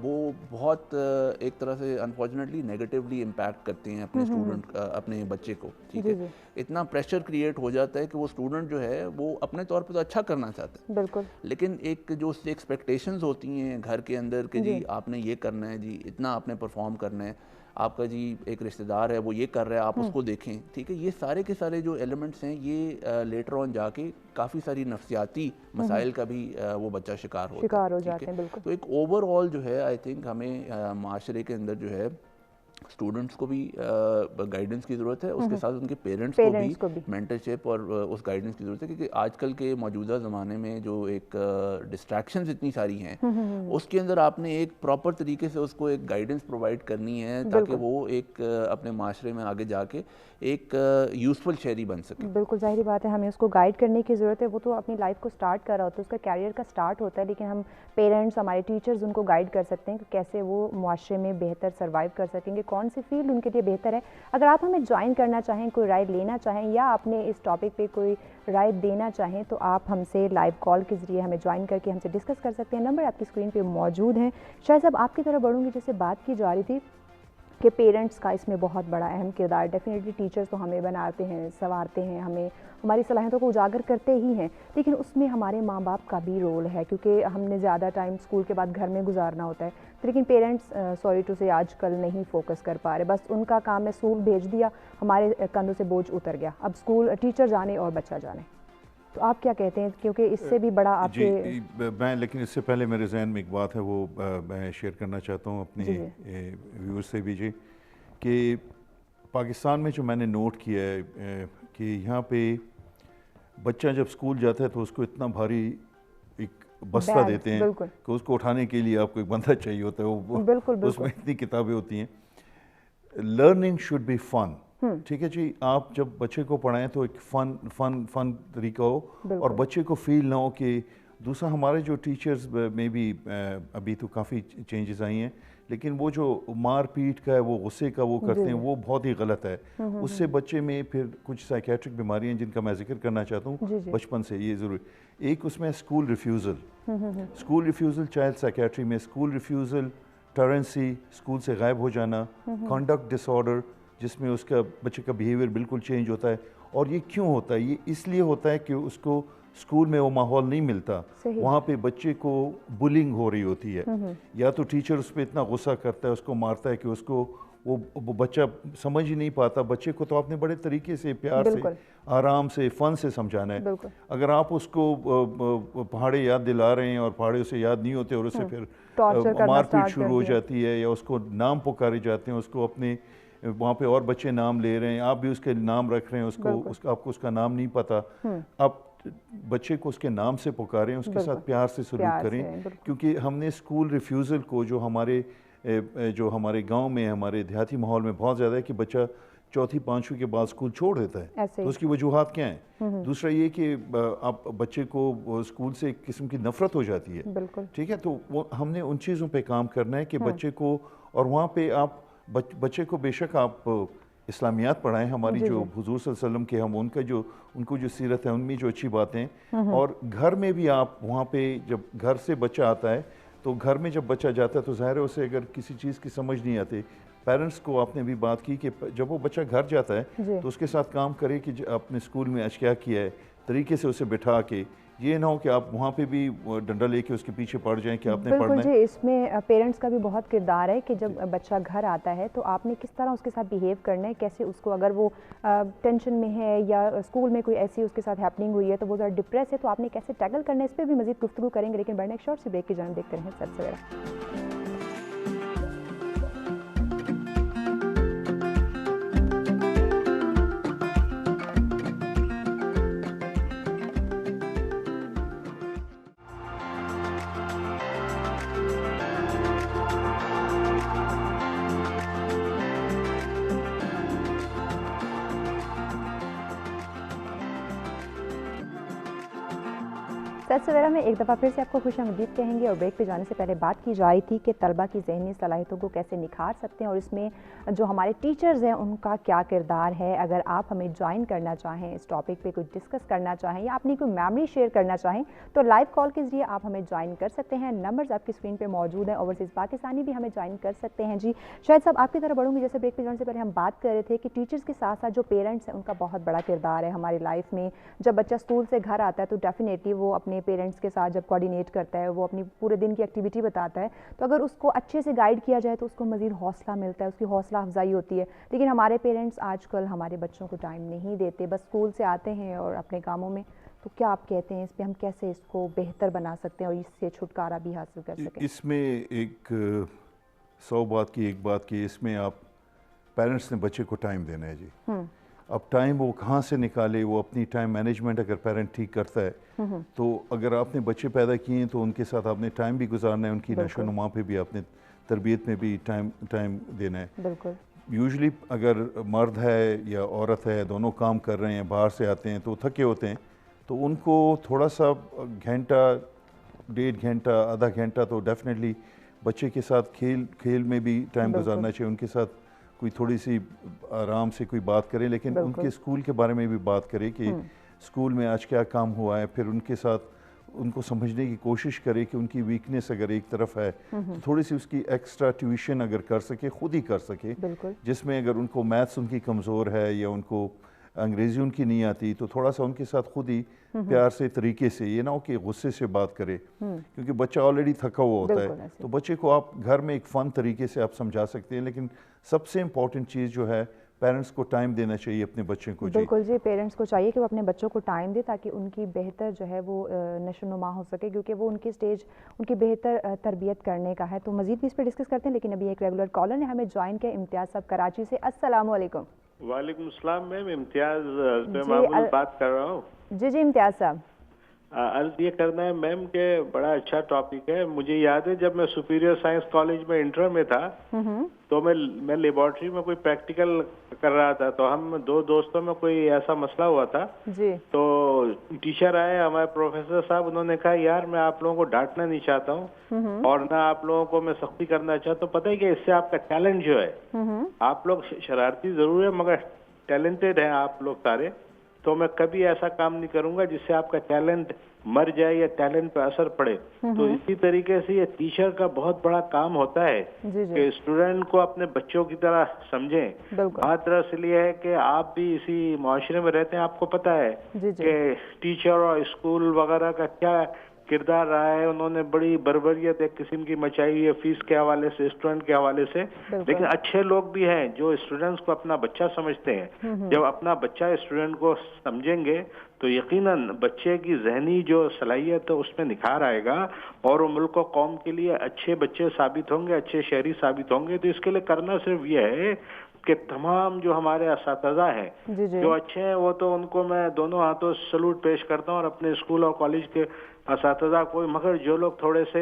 وہ بہت ایک طرح سے انفارچونیٹلی نیگیٹیولی امپیکٹ کرتے ہیں اپنے اسٹوڈنٹ اپنے بچے کو. ٹھیک ہے, اتنا پریشر کریٹ ہو جاتا ہے کہ وہ اسٹوڈنٹ جو ہے وہ اپنے طور پہ تو اچھا کرنا چاہتا ہے بالکل, لیکن ایک جو اس سے ایکسپیکٹیشنز ہوتی ہیں گھر کے اندر کہ جی آپ نے یہ کرنا ہے, جی اتنا آپ نے پرفارم کرنا ہے, آپ کا جی ایک رشتہ دار ہے وہ یہ کر رہا ہے آپ اس کو دیکھیں. ٹھیک ہے, یہ سارے کے سارے جو ایلیمنٹس ہیں یہ لیٹر آن جا کے کافی ساری نفسیاتی مسائل کا بھی وہ بچہ شکار ہو جاتے ہیں. تو ایک اوور آل جو ہے آئی تھنک ہمیں معاشرے کے اندر جو ہے اسٹوڈنٹس کو بھی گائیڈنس کی ضرورت ہے, اس کے ساتھ ان کے پیرنٹس کو بھی مینٹرشپ اور اس گائیڈنس کی ضرورت ہے. کیونکہ آج کل کے موجودہ زمانے میں جو ایک ڈسٹریکشنز اتنی ساری ہیں اس کے اندر آپ نے ایک پراپر طریقے سے اس کو ایک گائیڈنس پرووائڈ کرنی ہے تاکہ وہ ایک اپنے معاشرے میں آگے جا کے ایک یوزفل شہری بن سکے. بالکل ظاہری بات ہے, ہمیں اس کو گائیڈ کرنے کی ضرورت ہے. وہ تو اپنی لائف کو سٹارٹ کر رہا ہوتا ہے, اس کا کیریئر کا سٹارٹ ہوتا ہے, لیکن ہم پیرنٹس, ہمارے ٹیچرز ان کو گائیڈ کر سکتے ہیں کہ کیسے وہ معاشرے میں بہتر سروائیو کر سکیں گے, کون سی فیلڈ ان کے لیے بہتر ہے. اگر آپ ہمیں جوائن کرنا چاہیں, کوئی رائے لینا چاہیں یا اپنے اس ٹاپک پہ کوئی رائے دینا چاہیں تو آپ ہم سے لائیو کال کے ذریعے ہمیں جوائن کر کے ہم سے ڈسکس کر سکتے ہیں. نمبر آپ کی اسکرین پہ موجود ہیں. شاید صاحب آپ کی طرف بڑھوں گی, جیسے بات کی جا رہی تھی کہ پیرنٹس کا اس میں بہت بڑا اہم کردار. ڈیفینیٹلی ٹیچرز تو ہمیں بناتے ہیں, سنوارتے ہیں, ہمیں ہماری صلاحیتوں کو اجاگر کرتے ہی ہیں, لیکن اس میں ہمارے ماں باپ کا بھی رول ہے, کیونکہ ہم نے زیادہ ٹائم اسکول کے بعد گھر میں گزارنا ہوتا ہے. لیکن پیرنٹس سوری ٹو سے آج کل نہیں فوکس کر پا رہے, بس ان کا کام ہے اسکول بھیج دیا, ہمارے کندھوں سے بوجھ اتر گیا, اب اسکول ٹیچر جانے اور بچہ جانے. تو آپ کیا کہتے ہیں, کیونکہ اس سے بھی بڑا آپ کے میں لیکن اس سے پہلے میرے ذہن میں ایک بات ہے وہ میں شیئر کرنا چاہتا ہوں اپنے ویور سے بھی جی, کہ پاکستان میں جو میں نے نوٹ کیا ہے کہ یہاں پہ بچہ جب اسکول جاتا ہے تو اس کو اتنا بھاری ایک بستہ دیتے ہیں کہ اس کو اٹھانے کے لیے آپ کو ایک بندہ چاہیے ہوتا ہے, وہ اس میں اتنی کتابیں ہوتی ہیں. لرننگ شوڈ بی فن, ٹھیک ہے جی. آپ جب بچے کو پڑھائیں تو ایک فن طریقہ ہو اور بچے کو فیل نہ ہو کہ دوسرا ہمارے جو ٹیچرز میں بھی ابھی تو کافی چینجز آئی ہیں, لیکن وہ جو مار پیٹ کا ہے, وہ غصے کا وہ کرتے ہیں, وہ بہت ہی غلط ہے. اس سے بچے میں پھر کچھ سائیکیٹرک بیماریاں جن کا میں ذکر کرنا چاہتا ہوں بچپن سے, یہ ضروری. ایک اس میں اسکول ریفیوزل چائلڈ سائیکیٹری میں, اسکول ریفیوزل, ٹرنسی, اسکول سے غائب ہو جانا, کانڈکٹ ڈس آرڈر جس میں اس کا بچے کا بیہیویئر بالکل چینج ہوتا ہے. اور یہ کیوں ہوتا ہے؟ یہ اس لیے ہوتا ہے کہ اس کو اسکول میں وہ ماحول نہیں ملتا, وہاں پہ بچے کو بلنگ ہو رہی ہوتی ہے, یا تو ٹیچر اس پہ اتنا غصہ کرتا ہے, اس کو مارتا ہے کہ اس کو وہ بچہ سمجھ ہی نہیں پاتا. بچے کو تو آپ نے بڑے طریقے سے, پیار سے, آرام سے, فن سے سمجھانا ہے. اگر آپ اس کو پہاڑے یاد دلا رہے ہیں اور پہاڑے اسے یاد نہیں ہوتے اور اسے پھر مار پیٹ شروع ہو جاتی ہے, یا اس کو نام پکارے جاتے ہیں, اس کو اپنے وہاں پہ اور بچے نام لے رہے ہیں, آپ بھی اس کے نام رکھ رہے ہیں, آپ کو اس کا نام نہیں پتا, آپ بچے کو اس کے نام سے پکاریں, اس کے ساتھ پیار سے سلوک کریں. کیونکہ ہم نے اسکول ریفیوزل کو جو ہمارے گاؤں میں, ہمارے دیہاتی ماحول میں بہت زیادہ ہے کہ بچہ چوتھی پانچویں کے بعد اسکول چھوڑ دیتا ہے, تو اس کی وجوہات کیا ہیں؟ دوسرا یہ کہ آپ بچے کو اسکول سے ایک قسم کی نفرت ہو جاتی ہے, ٹھیک ہے. تو ہم نے ان چیزوں پہ کام کرنا ہے کہ بچے کو, اور وہاں پہ آپ بچے کو بے شک آپ اسلامیات پڑھائیں, ہماری جو حضور صلی اللہ علیہ وسلم کے, ہم ان کو جو سیرت ہے ان میں جو اچھی باتیں, اور گھر میں بھی آپ وہاں پہ جب گھر سے بچہ آتا ہے تو گھر میں جب بچہ جاتا ہے تو ظاہر ہے اسے اگر کسی چیز کی سمجھ نہیں آتی, پیرنٹس کو آپ نے بھی بات کی کہ جب وہ بچہ گھر جاتا ہے تو اس کے ساتھ کام کرے کہ اپنے اسکول میں آج کیا کیا ہے, طریقے سے اسے بٹھا کے, یہ نہ ہو کہ آپ وہاں پہ بھی ڈنڈا لے کے اس کے پیچھے پڑ جائیں کہ آپ نے پڑھنا ہے. بالکل جی, اس میں پیرنٹس کا بھی بہت کردار ہے کہ جب بچہ گھر آتا ہے تو آپ نے کس طرح اس کے ساتھ بیہیو کرنا ہے, کیسے اس کو, اگر وہ ٹینشن میں ہے یا اسکول میں کوئی ایسی اس کے ساتھ ہیپننگ ہوئی ہے تو وہ ذرا ڈپریس ہے, تو آپ نے کیسے ٹیکل کرنا ہے, اس پہ بھی مزید گفتگو کریں گے. لیکن بڑھنے ایک شارٹ سی بریک کی جانب دیکھتے رہیں سر سویرا. سویرا میں ایک دفعہ پھر سے آپ کو خوش آمدید کہیں گے, اور بریک پہ جانے سے پہلے بات کی جا رہی تھی کہ طلبہ کی ذہنی صلاحیتوں کو کیسے نکھار سکتے ہیں, اور اس میں جو ہمارے ٹیچرز ہیں ان کا کیا کردار ہے. اگر آپ ہمیں جوائن کرنا چاہیں, اس ٹاپک پہ کچھ ڈسکس کرنا چاہیں یا اپنی کوئی میموری شیئر کرنا چاہیں تو لائیو کال کے ذریعے آپ ہمیں جوائن کر سکتے ہیں. نمبرز آپ کی اسکرین پہ موجود ہیں. اوورسیز پاکستانی بھی ہمیں جوائن کر سکتے ہیں. جی شاید صاحب آپ کی طرف بڑھوں گی, جیسے بریک پہ جانے سے پہلے ہم بات کر رہے تھے کہ ٹیچرز کے ساتھ ساتھ جو پیرنٹس ہیں ان کا بہت بڑا کردار ہے ہماری لائف میں. جب بچہ اسکول سے گھر آتا ہے تو ڈیفینیٹلی وہ اپنے پیرنٹس کے ساتھ جب کوآرڈینیٹ کرتا ہے, وہ اپنی پورے دن کی ایکٹیویٹی بتاتا ہے, تو اگر اس کو اچھے سے گائیڈ کیا جائے تو اس کو مزید حوصلہ ملتا ہے, اس کی حوصلہ افزائی ہوتی ہے. لیکن ہمارے پیرنٹس آج کل ہمارے بچوں کو ٹائم نہیں دیتے, بس اسکول سے آتے ہیں اور اپنے کاموں میں. تو کیا آپ کہتے ہیں اس پہ ہم کیسے اس کو بہتر بنا سکتے ہیں اور اس سے چھٹکارا بھی حاصل کر سکیں؟ اس میں ایک 100 بات کی ایک بات کی, اس میں آپ پیرنٹس نے بچے کو ٹائم دینا ہے جی. اب ٹائم وہ کہاں سے نکالے, وہ اپنی ٹائم مینجمنٹ اگر پیرنٹ ٹھیک کرتا ہے تو اگر آپ نے بچے پیدا کیے ہیں تو ان کے ساتھ آپ نے ٹائم بھی گزارنا ہے, ان کی نشو و نما پہ بھی آپ نے, تربیت میں بھی ٹائم دینا ہے. بالکل. یوزلی اگر مرد ہے یا عورت ہے, دونوں کام کر رہے ہیں, باہر سے آتے ہیں تو تھکے ہوتے ہیں, تو ان کو تھوڑا سا گھنٹہ, 1.5 گھنٹہ, آدھا گھنٹہ تو ڈیفینیٹلی بچے کے ساتھ کھیل میں بھی ٹائم گزارنا چاہیے. ان کے ساتھ کوئی تھوڑی سی آرام سے کوئی بات کریں, لیکن ان کے اسکول کے بارے میں بھی بات کریں کہ اسکول میں آج کیا کام ہوا ہے. پھر ان کے ساتھ ان کو سمجھنے کی کوشش کرے کہ ان کی ویکنیس اگر ایک طرف ہے تو تھوڑی سی اس کی ایکسٹرا ٹیوشن اگر کر سکے، خود ہی کر سکے، جس میں اگر ان کو میتھس ان کی کمزور ہے یا ان کو انگریزی ان کی نہیں آتی تو تھوڑا سا ان کے ساتھ خود ہی پیار سے طریقے سے، یہ نہ ہو کہ غصے سے بات کرے، کیونکہ بچہ آلریڈی تھکا ہوا ہوتا ہے، تو بچے کو آپ گھر میں ایک فن طریقے سے آپ سمجھا سکتے ہیں، لیکن سب سے امپورٹنٹ چیز جو ہے پیرنٹس کو ٹائم دینا چاہیے اپنے بچے کو۔ بالکل جی، پیرنٹس کو چاہیے کہ وہ اپنے بچوں کو ٹائم دے تاکہ ان کی بہتر جو ہے وہ نشو و نما ہو سکے، کیونکہ وہ ان کی سٹیج ان کی بہتر تربیت کرنے کا ہے۔ تو مزید بھی اس پہ ڈسکس کرتے ہیں، لیکن ابھی ایک ریگولر کالر نے ہمیں جوائن کیا، امتیاز صاحب کراچی سے۔ السلام علیکم۔ وعلیکم السلام میم، امتیاز معمول بات کر رہا ہوں۔ جی امتیاز صاحب، عرض یہ کرنا ہے میم کہ بڑا اچھا ٹاپک ہے۔ مجھے یاد ہے جب میں سپیریئر سائنس کالج میں انٹر میں تھا تو میں لیبارٹری میں کوئی پریکٹیکل کر رہا تھا، تو ہم دو دوستوں میں کوئی ایسا مسئلہ ہوا تھا تو ٹیچر آئے ہمارے پروفیسر صاحب، انہوں نے کہا یار میں آپ لوگوں کو ڈانٹنا نہیں چاہتا ہوں اور نہ آپ لوگوں کو میں سختی کرنا چاہتا ہوں، پتہ ہے کہ اس سے آپ کا ٹیلنٹ جو ہے، آپ لوگ شرارتی ضرور ہے مگر ٹیلنٹڈ ہیں آپ لوگ سارے، تو میں کبھی ایسا کام نہیں کروں گا جس سے آپ کا ٹیلنٹ مر جائے یا ٹیلنٹ پہ اثر پڑے۔ تو اسی طریقے سے یہ ٹیچر کا بہت بڑا کام ہوتا ہے کہ اسٹوڈنٹ کو اپنے بچوں کی طرح سمجھیں۔ بات دراصل یہ ہے کہ آپ بھی اسی معاشرے میں رہتے ہیں، آپ کو پتہ ہے کہ ٹیچر اور اسکول وغیرہ کا کیا کردار رہا ہے، انہوں نے بڑی بربریت ایک قسم کی مچائی ہوئی ہے فیس کے حوالے سے، اسٹوڈنٹ کے حوالے سے، لیکن اچھے لوگ بھی ہیں جو اسٹوڈنٹس کو اپنا بچہ سمجھتے ہیں۔ جب اپنا بچہ اسٹوڈنٹ کو سمجھیں گے تو یقیناً بچے کی ذہنی جو صلاحیت ہے اس میں نکھار آئے گا اور وہ ملک و قوم کے لیے اچھے بچے ثابت ہوں گے، اچھے شہری ثابت ہوں گے۔ تو اس کے لیے کرنا صرف یہ ہے کہ تمام جو ہمارے اساتذہ ہیں جو اچھے ہیں وہ تو ان کو میں دونوں ہاتھوں سلوٹ پیش کرتا ہوں اور اپنے اسکول اور کالج کے اساتذہ کو، مگر جو لوگ تھوڑے سے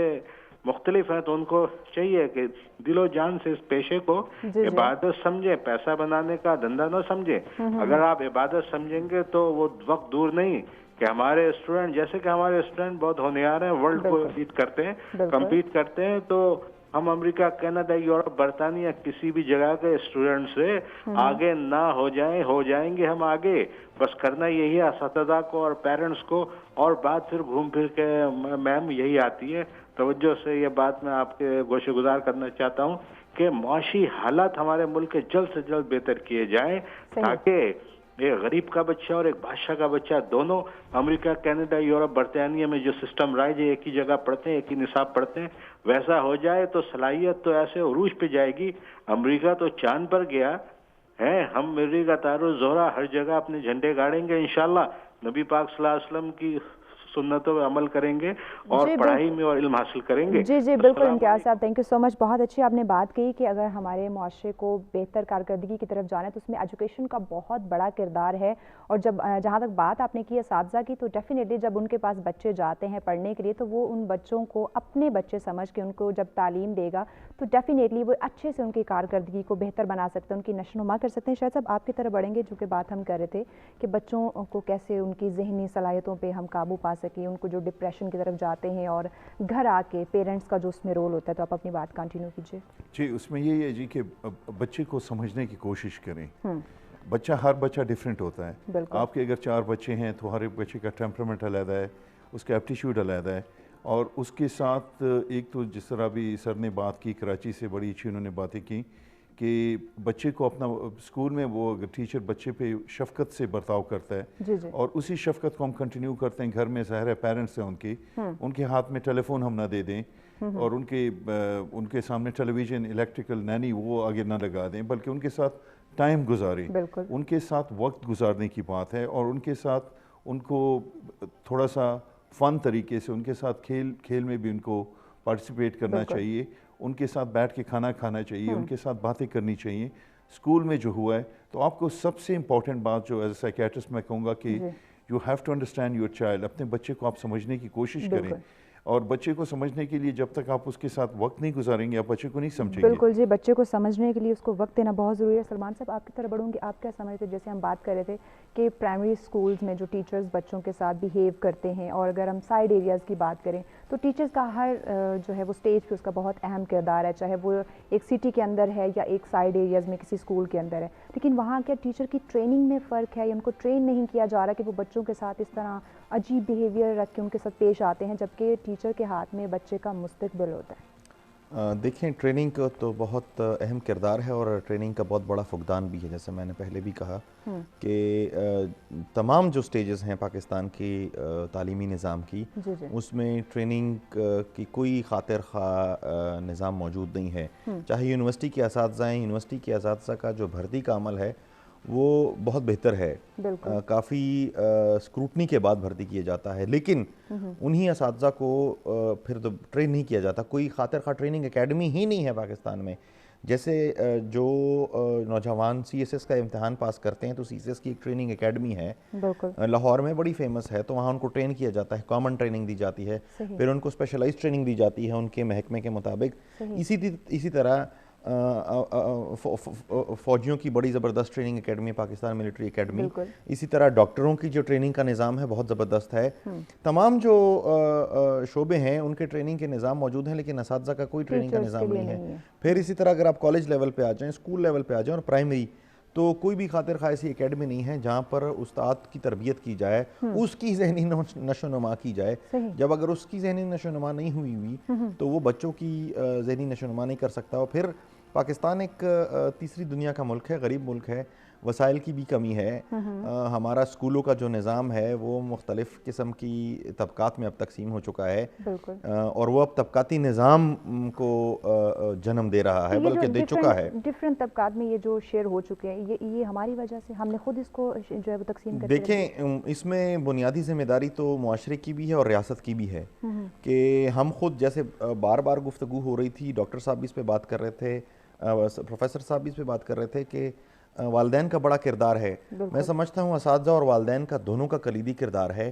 مختلف ہیں تو ان کو چاہیے کہ دل و جان سے اس پیشے کو عبادت سمجھیں، پیسہ بنانے کا دھندا نہ سمجھیں۔ اگر آپ عبادت سمجھیں گے تو وہ وقت دور نہیں کہ ہمارے اسٹوڈنٹ، جیسے کہ ہمارے اسٹوڈنٹ بہت ہونہار ہیں، ورلڈ کو لیڈ کرتے ہیں، کمپیٹ کرتے ہیں، تو ہم امریکہ، کینیڈا، یورپ، برطانیہ کسی بھی جگہ کے اسٹوڈنٹ سے آگے نہ ہو جائیں گے ہم آگے۔ بس کرنا یہی ہے اساتذہ کو اور پیرنٹس کو، اور بات پھر گھوم پھر کے میم یہی آتی ہے، توجہ سے یہ بات میں آپ کے گوشے گزار کرنا چاہتا ہوں کہ معاشی حالات ہمارے ملک کے جلد سے جلد بہتر کیے جائیں تاکہ ایک غریب کا بچہ اور ایک بادشاہ کا بچہ دونوں امریکہ، کینیڈا، یورپ، برطانیہ میں جو سسٹم رائج ہے، ایک ہی جگہ پڑھتے ہیں، ایک ہی نصاب پڑھتے ہیں، ویسا ہو جائے تو صلاحیت تو ایسے عروج پہ جائے گی۔ امریکہ تو چاند پر گیا ہے، ہم امریکہ تارو زہرا ہر جگہ اپنے جھنڈے گاڑیں گے انشاءاللہ، نبی پاک صلی اللہ علیہ وسلم کی سنتوں پہ عمل کریں گے اور پڑھائی میں اور علم حاصل کریں گے۔ جی بالکل امتیاز صاحب، تھینک یو سو مچ، بہت اچھی آپ نے بات کہی کہ اگر ہمارے معاشرے کو بہتر کارکردگی کی طرف جانا ہے تو اس میں ایجوکیشن کا بہت بڑا کردار ہے، اور جب جہاں تک بات آپ نے کی اساتذہ کی تو ڈیفینیٹلی جب ان کے پاس بچے جاتے ہیں پڑھنے کے لیے تو وہ ان بچوں کو اپنے بچے سمجھ کے ان کو جب تعلیم دے گا تو ڈیفینیٹلی وہ اچھے سے ان کی کارکردگی کو بہتر بنا سکتے ہیں، ان کی نشو و نما کر سکتے ہیں۔ شاید صاحب آپ کی طرف بڑھیں گے، جو کہ بات ہم کر رہے تھے کہ بچوں کو کیسے ان کی ذہنی صلاحیتوں پہ ہم قابو پا سکیں، ان کو جو ڈپریشن کی طرف جاتے ہیں، اور گھر آ کے پیرنٹس کا جو اس میں رول ہوتا ہے، تو آپ اپنی بات کنٹینیو کیجیے۔ جی اس میں یہی ہے جی کہ بچے کو سمجھنے کی کوشش کریں۔ ہر بچہ ڈیفرنٹ ہوتا ہے، آپ کے اگر 4 بچے ہیں تو ہر ایک بچے کا ٹیمپرامنٹ علیحدہ ہے، اس کا ایپٹیچیوڈ علیحدہ ہے، اور اس کے ساتھ ایک تو جس طرح بھی سر نے بات کی کراچی سے، بڑی اچھی انہوں نے باتیں کی کہ بچے کو اپنا اسکول میں وہ ٹیچر بچے پہ شفقت سے برتاؤ کرتا ہے اور اسی شفقت کو ہم کنٹینیو کرتے ہیں گھر میں۔ ظاہر ہے پیرنٹس ہیں ان کے ہاتھ میں ٹیلی فون ہم نہ دے دیں اور ان کے سامنے ٹیلی ویژن، الیکٹریکل، نینی وہ آگے نہ لگا دیں، بلکہ ان کے ساتھ ٹائم گزاریں، ان کے ساتھ وقت گزارنے کی بات ہے، اور ان کے ساتھ ان کو تھوڑا سا فن طریقے سے ان کے ساتھ کھیل میں بھی ان کو پارٹیسپیٹ کرنا چاہیے، ان کے ساتھ بیٹھ کے کھانا کھانا چاہیے، ان کے ساتھ باتیں کرنی چاہیے۔ اسکول میں جو ہوا ہے تو آپ کو سب سے امپورٹنٹ بات جو ایز اے سائیکیٹرسٹ میں کہوں گا کہ you have to understand your child, اپنے بچے کو آپ سمجھنے کی کوشش کریں، اور بچے کو سمجھنے کے لیے جب تک آپ اس کے ساتھ وقت نہیں گزاریں گے آپ بچے کو نہیں سمجھیں گے۔ بالکل جی، بچے کو سمجھنے کے لیے اس کو وقت دینا بہت ضروری ہے۔ سلمان صاحب آپ کی طرف بڑھوں گی، آپ کیا سمجھتے ہیں؟ جیسے ہم بات کر رہے تھے کہ پرائمری سکولز میں جو ٹیچرز بچوں کے ساتھ بیہیو کرتے ہیں، اور اگر ہم سائیڈ ایریاز کی بات کریں تو ٹیچرز کا ہر جو ہے وہ اسٹیج پہ اس کا بہت اہم کردار ہے، چاہے وہ ایک سٹی کے اندر ہے یا ایک سائیڈ ایریاز میں کسی اسکول کے اندر ہے، لیکن وہاں کیا ٹیچر کی ٹریننگ میں فرق ہے یا ان کو ٹرین نہیں کیا جا رہا کہ وہ بچوں کے ساتھ اس طرح عجیب بیہیویئر رکھ کے ان کے ساتھ پیش آتے ہیں، جبکہ ٹیچر کے ہاتھ میں بچے کا مستقبل ہوتا ہے؟ دیکھیں ٹریننگ کا تو بہت اہم کردار ہے اور ٹریننگ کا بہت بڑا فقدان بھی ہے. جیسے میں نے پہلے بھی کہا کہ تمام جو سٹیجز ہیں پاکستان کی تعلیمی نظام کی، اس میں ٹریننگ کی کوئی خاطر خواہ نظام موجود نہیں ہے. چاہے یونیورسٹی کے اساتذہ ہیں، یونیورسٹی کے اساتذہ کا جو بھرتی کا عمل ہے وہ بہت بہتر ہے، کافی اسکروٹنی کے بعد بھرتی کیا جاتا ہے، لیکن انہی اساتذہ کو پھر تو ٹرین نہیں کیا جاتا. کوئی خاطر خواہ ٹریننگ اکیڈمی ہی نہیں ہے پاکستان میں. جیسے جو نوجوان سی ایس ایس کا امتحان پاس کرتے ہیں تو سی ایس ایس کی ایک ٹریننگ اکیڈمی ہے لاہور میں، بڑی فیمس ہے، تو وہاں ان کو ٹرین کیا جاتا ہے، کامن ٹریننگ دی جاتی ہے، پھر ان کو اسپیشلائز ٹریننگ دی جاتی ہے ان کے محکمے کے مطابق. اسی طرح فوجیوں کی بڑی زبردست training academy Pakistan military academy, اسی طرح ڈاکٹروں کی جو ٹریننگ کا نظام ہے بہت زبردست ہے. تمام جو شعبے ہیں ان کے ٹریننگ کے نظام موجود ہیں، لیکن اساتذہ کا کوئی ٹریننگ کا نظام نہیں ہے. پھر اسی طرح اگر آپ کالج لیول پہ آ جائیں، اسکول لیول پہ آ جائیں اور پرائمری، تو کوئی بھی خاطر خواہ ایسی اکیڈمی نہیں ہے جہاں پر استاد کی تربیت کی جائے، اس کی ذہنی نشو و نما کی جائے. جب اگر اس کی ذہنی نشو و نما نہیں ہوئی تو وہ بچوں کی ذہنی نشو و نما نہیں کر سکتا. اور پھر پاکستان ایک تیسری دنیا کا ملک ہے، غریب ملک ہے، وسائل کی بھی کمی ہے. ہمارا اسکولوں کا جو نظام ہے وہ مختلف قسم کی طبقات میں اب تقسیم ہو چکا ہے، اور وہ اب طبقاتی نظام کو جنم دے رہا ہے، بلکہ دے چکا ہے. ڈفرینٹ طبقات میں یہ جو شیئر ہو چکے ہیں، یہ ہماری وجہ سے ہم نے خود اس کو جو ہے وہ تقسیم کر کے دیکھیں اس میں بنیادی ذمہ داری تو معاشرے کی بھی ہے اور ریاست کی بھی ہے کہ ہم خود، جیسے بار بار گفتگو ہو رہی تھی، ڈاکٹر صاحب بھی اس پہ بات کر رہے تھے، پروفیسر صاحب بھی اس پہ بات کر رہے تھے کہ والدین کا بڑا کردار ہے. میں سمجھتا ہوں اساتذہ اور والدین کا دونوں کا کلیدی کردار ہے.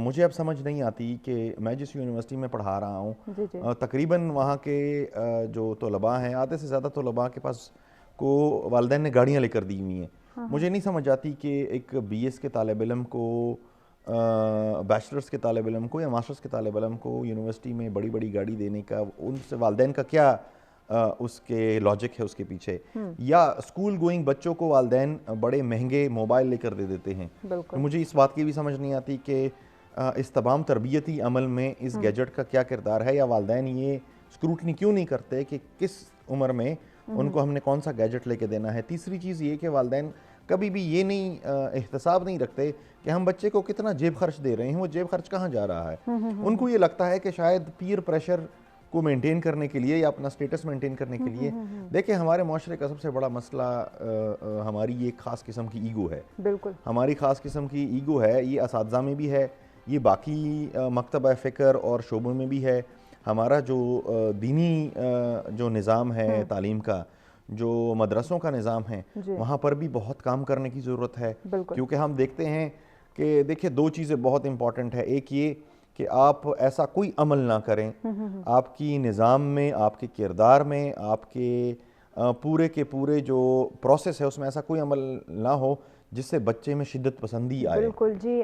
مجھے اب سمجھ نہیں آتی کہ میں جس یونیورسٹی میں پڑھا رہا ہوں، تقریباً وہاں کے جو طلباء ہیں، آدھے سے زیادہ طلباء کے پاس کو والدین نے گاڑیاں لے کر دی ہوئی ہیں. مجھے نہیں سمجھ آتی کہ ایک بی ایس کے طالب علم کو، بیچلرز کے طالب علم کو یا ماسٹرز کے طالب علم کو یونیورسٹی میں بڑی بڑی گاڑی دینے کا ان سے والدین کا کیا اس کے لاجک ہے اس کے پیچھے. یا اسکول گوئنگ بچوں کو والدین بڑے مہنگے موبائل لے کر دے دیتے ہیں. مجھے اس بات کی بھی سمجھ نہیں آتی کہ اس تمام تربیتی عمل میں اس گیجٹ کا کیا کردار ہے، یا والدین یہ اسکروٹنی کیوں نہیں کرتے کہ کس عمر میں ان کو ہم نے کون سا گیجٹ لے کے دینا ہے. تیسری چیز یہ کہ والدین کبھی بھی یہ نہیں احتساب نہیں رکھتے کہ ہم بچے کو کتنا جیب خرچ دے رہے ہیں، وہ جیب خرچ کہاں جا رہا ہے. ان کو یہ لگتا ہے کہ شاید پیر پریشر کو مینٹین کرنے کے لیے یا اپنا سٹیٹس مینٹین کرنے کے لیے. دیکھیں ہمارے معاشرے کا سب سے بڑا مسئلہ ہماری ایک خاص قسم کی ایگو ہے. ہماری خاص قسم کی ایگو ہے، یہ اساتذہ میں بھی ہے، یہ باقی مکتبہ فکر اور شعبوں میں بھی ہے. ہمارا جو دینی جو نظام ہے تعلیم کا، جو مدرسوں کا نظام ہے، وہاں پر بھی بہت کام کرنے کی ضرورت ہے. کیونکہ ہم دیکھتے ہیں کہ دیکھیں دو چیزیں بہت امپورٹنٹ ہے. ایک یہ کہ آپ ایسا کوئی عمل نہ کریں، آپ کی نظام میں، آپ کے کردار میں، آپ کے پورے کے پورے جو پروسیس ہے اس میں ایسا کوئی عمل نہ ہو جس سے بچے میں شدت پسندی آئے،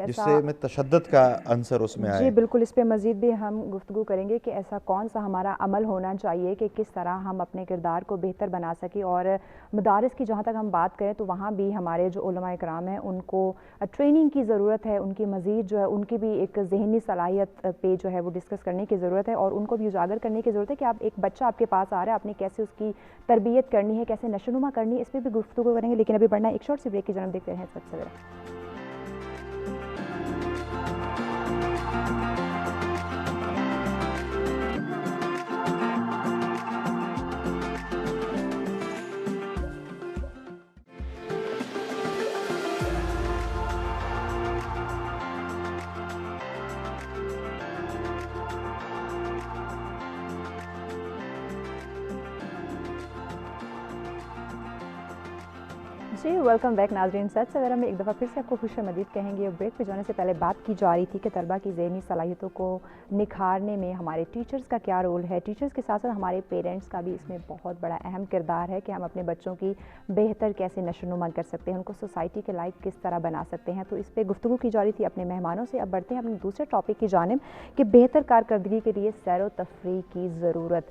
جس سے میں تشدد کا عنصر اس میں آئے. جی بالکل، اس پہ مزید بھی ہم گفتگو کریں گے کہ ایسا کون سا ہمارا عمل ہونا چاہیے کہ کس طرح ہم اپنے کردار کو بہتر بنا سکیں. اور مدارس کی جہاں تک ہم بات کریں تو وہاں بھی ہمارے جو علماء اکرام ہیں ان کو ٹریننگ کی ضرورت ہے، ان کی مزید جو ہے ان کی بھی ایک ذہنی صلاحیت پہ جو ہے وہ ڈسکس کرنے کی ضرورت ہے، اور ان کو بھی اجاگر کرنے کی ضرورت ہے کہ آپ ایک بچہ آپ کے پاس آ رہا ہے، آپ نے کیسے اس کی تربیت کرنی ہے، کیسے نشو و نما کرنی ہے، اس پہ بھی گفتگو کریں گے. لیکن ابھی بڑھنا ایک شارٹ سی بریک کی جانب دیکھتے ہیں سب سے پہلے. جی ویلکم بیک ناظرین. سچ سویرا میں ایک دفعہ پھر سے آپ کو خوش آمدید کہیں گے. بریک پہ جانے سے پہلے بات کی جا رہی تھی کہ طلبہ کی ذہنی صلاحیتوں کو نکھارنے میں ہمارے ٹیچرز کا کیا رول ہے. ٹیچرز کے ساتھ ساتھ ہمارے پیرنٹس کا بھی اس میں بہت بڑا اہم کردار ہے کہ ہم اپنے بچوں کی بہتر کیسے نشو و نما کر سکتے ہیں، ان کو سوسائٹی کے لائق کس طرح بنا سکتے ہیں. تو اس پہ گفتگو کی جا رہی تھی اپنے مہمانوں سے. اب بڑھتے ہیں اپنے دوسرے ٹاپک کی جانب کہ بہتر کارکردگی کے لیے سیر و تفریح کی ضرورت.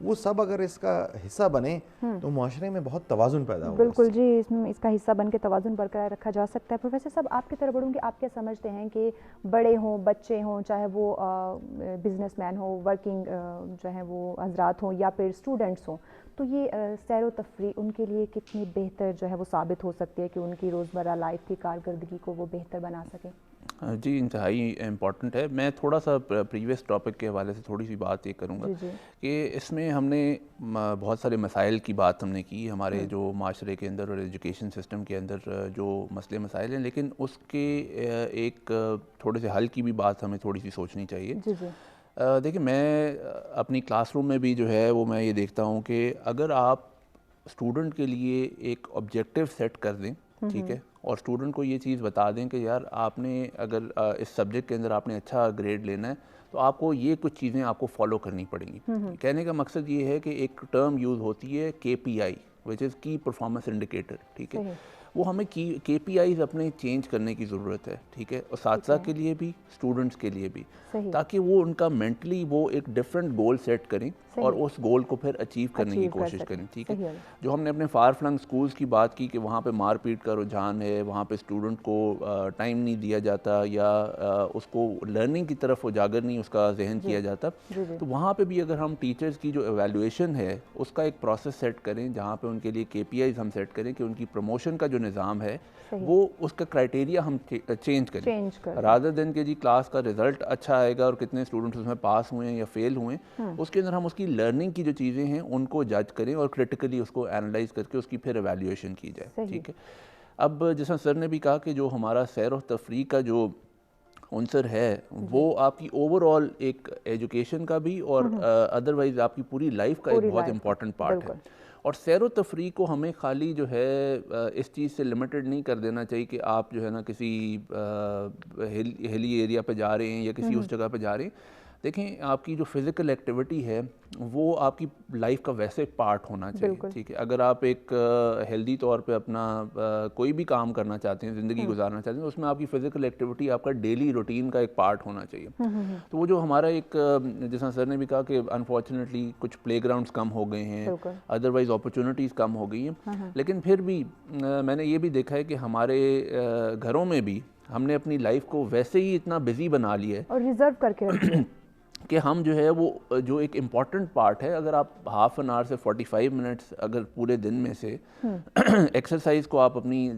وہ سب اگر اس کا حصہ بنے تو معاشرے میں بہت توازن پیدا ہوگا. بالکل جی, اس کا حصہ بن کے توازن برقرار رکھا جا سکتا ہے. پروفیسر صاحب آپ کی طرف بڑھوں گی, آپ کیا سمجھتے ہیں کہ بڑے ہوں بچے ہوں, چاہے وہ بزنس مین ہو, ورکنگ جو ہے وہ حضرات ہوں یا پھر اسٹوڈنٹس ہوں, تو یہ سیر و تفریح ان کے لیے کتنی بہتر جو ہے وہ ثابت ہو سکتی ہے کہ ان کی روزمرہ لائف کی کارکردگی کو وہ بہتر بنا سکیں؟ جی انتہائی امپورٹنٹ ہے. میں تھوڑا سا پریویس ٹاپک کے حوالے سے تھوڑی سی بات یہ کروں گا کہ اس میں ہم نے بہت سارے مسائل کی بات ہم نے کی, ہمارے جو معاشرے کے اندر اور ایجوکیشن سسٹم کے اندر جو مسئلے مسائل ہیں, لیکن اس کے ایک تھوڑے سے حل کی بھی بات ہمیں تھوڑی سی سوچنی چاہیے. دیکھیں میں اپنی کلاس روم میں بھی جو ہے وہ میں یہ دیکھتا ہوں کہ اگر آپ اسٹوڈنٹ کے لیے ایک آبجیکٹیو سیٹ کر دیں, ٹھیک ہے, اور اسٹوڈنٹ کو یہ چیز بتا دیں کہ یار آپ نے اگر اس سبجیکٹ کے اندر آپ نے اچھا گریڈ لینا ہے تو آپ کو یہ کچھ چیزیں آپ کو فالو کرنی پڑیں گی. کہنے کا مقصد یہ ہے کہ ایک ٹرم یوز ہوتی ہے KPI وچ از کی پرفارمنس انڈیکیٹر, ٹھیک ہے, وہ ہمیں KPIs اپنے چینج کرنے کی ضرورت ہے, ٹھیک ہے, اساتذہ کے لیے بھی اسٹوڈنٹس کے لیے بھی, تاکہ وہ ان کا مینٹلی وہ ایک ڈفرینٹ گول سیٹ کریں اور اس گول کو پھر اچیو کرنے کی کوشش کریں. ٹھیک ہے, جو ہم نے اپنے فار فلنگ سکولز کی بات کی کہ وہاں پہ مار پیٹ کا رجحان ہے, وہاں پہ اسٹوڈنٹ کو ٹائم نہیں دیا جاتا یا اس کو لرننگ کی طرف اجاگر نہیں اس کا ذہن کیا جاتا, تو وہاں پہ بھی اگر ہم ٹیچرز کی جو ایویلویشن ہے اس کا ایک پروسیس سیٹ کریں جہاں پہ ان کے لیے KPIs ہم سیٹ کریں کہ ان کی پروموشن کا جو نظام ہے وہ اس کا کرائٹیریا ہم چینج کریں, رادر دین کہ جی کلاس کا رزلٹ اچھا آئے گا اور کتنے اسٹوڈنٹس اس میں پاس ہوئے ہیں یا فیل ہوئے ہیں, اس کے اندر ہم اس کی لرننگ کی جو چیزیں ہیں ان کو جج کریں اور کرٹیکلی اس کو اینالائز کر کے اس کی پھر ایویلیویشن کی جائے. ٹھیک ہے, اب جیسا سر نے بھی کہا کہ جو ہمارا سیر و تفریح کا جو عنصر ہے وہ آپ کی اوور آل ایک ایجوکیشن کا بھی اور ادروائز آپ کی پوری لائف کا ایک بہت امپورٹنٹ پارٹ ہے. اور سیر و تفریح کو ہمیں خالی جو ہے اس چیز سے لمیٹڈ نہیں کر دینا چاہیے کہ آپ جو ہے نا کسی ہلی ایریا پہ جا رہے ہیں یا کسی اس جگہ پہ جا رہے ہیں. دیکھیں آپ کی جو فزیکل ایکٹیویٹی ہے وہ آپ کی لائف کا ویسے پارٹ ہونا چاہیے. ٹھیک ہے, اگر آپ ایک ہیلدی طور پہ اپنا کوئی بھی کام کرنا چاہتے ہیں, زندگی گزارنا چاہتے ہیں, اس میں آپ کی فزیکل ایکٹیویٹی آپ کا ڈیلی روٹین کا ایک پارٹ ہونا چاہیے. تو وہ جو ہمارا ایک جیسا سر نے بھی کہا کہ انفارچونیٹلی کچھ پلے گراؤنڈس کم ہو گئے ہیں, ادروائز اپرچونیٹیز کم ہو گئی ہیں, لیکن پھر بھی میں نے یہ بھی دیکھا ہے کہ ہمارے گھروں میں بھی ہم نے اپنی لائف کو ویسے ہی اتنا بزی بنا لیا ہے اور ریزرو کر کے رکھا ہے کہ ہم جو ہے وہ جو ایک امپورٹنٹ پارٹ ہے, اگر آپ ہاف این آور سے 45 منٹس اگر پورے دن میں سے ایکسرسائز کو آپ اپنی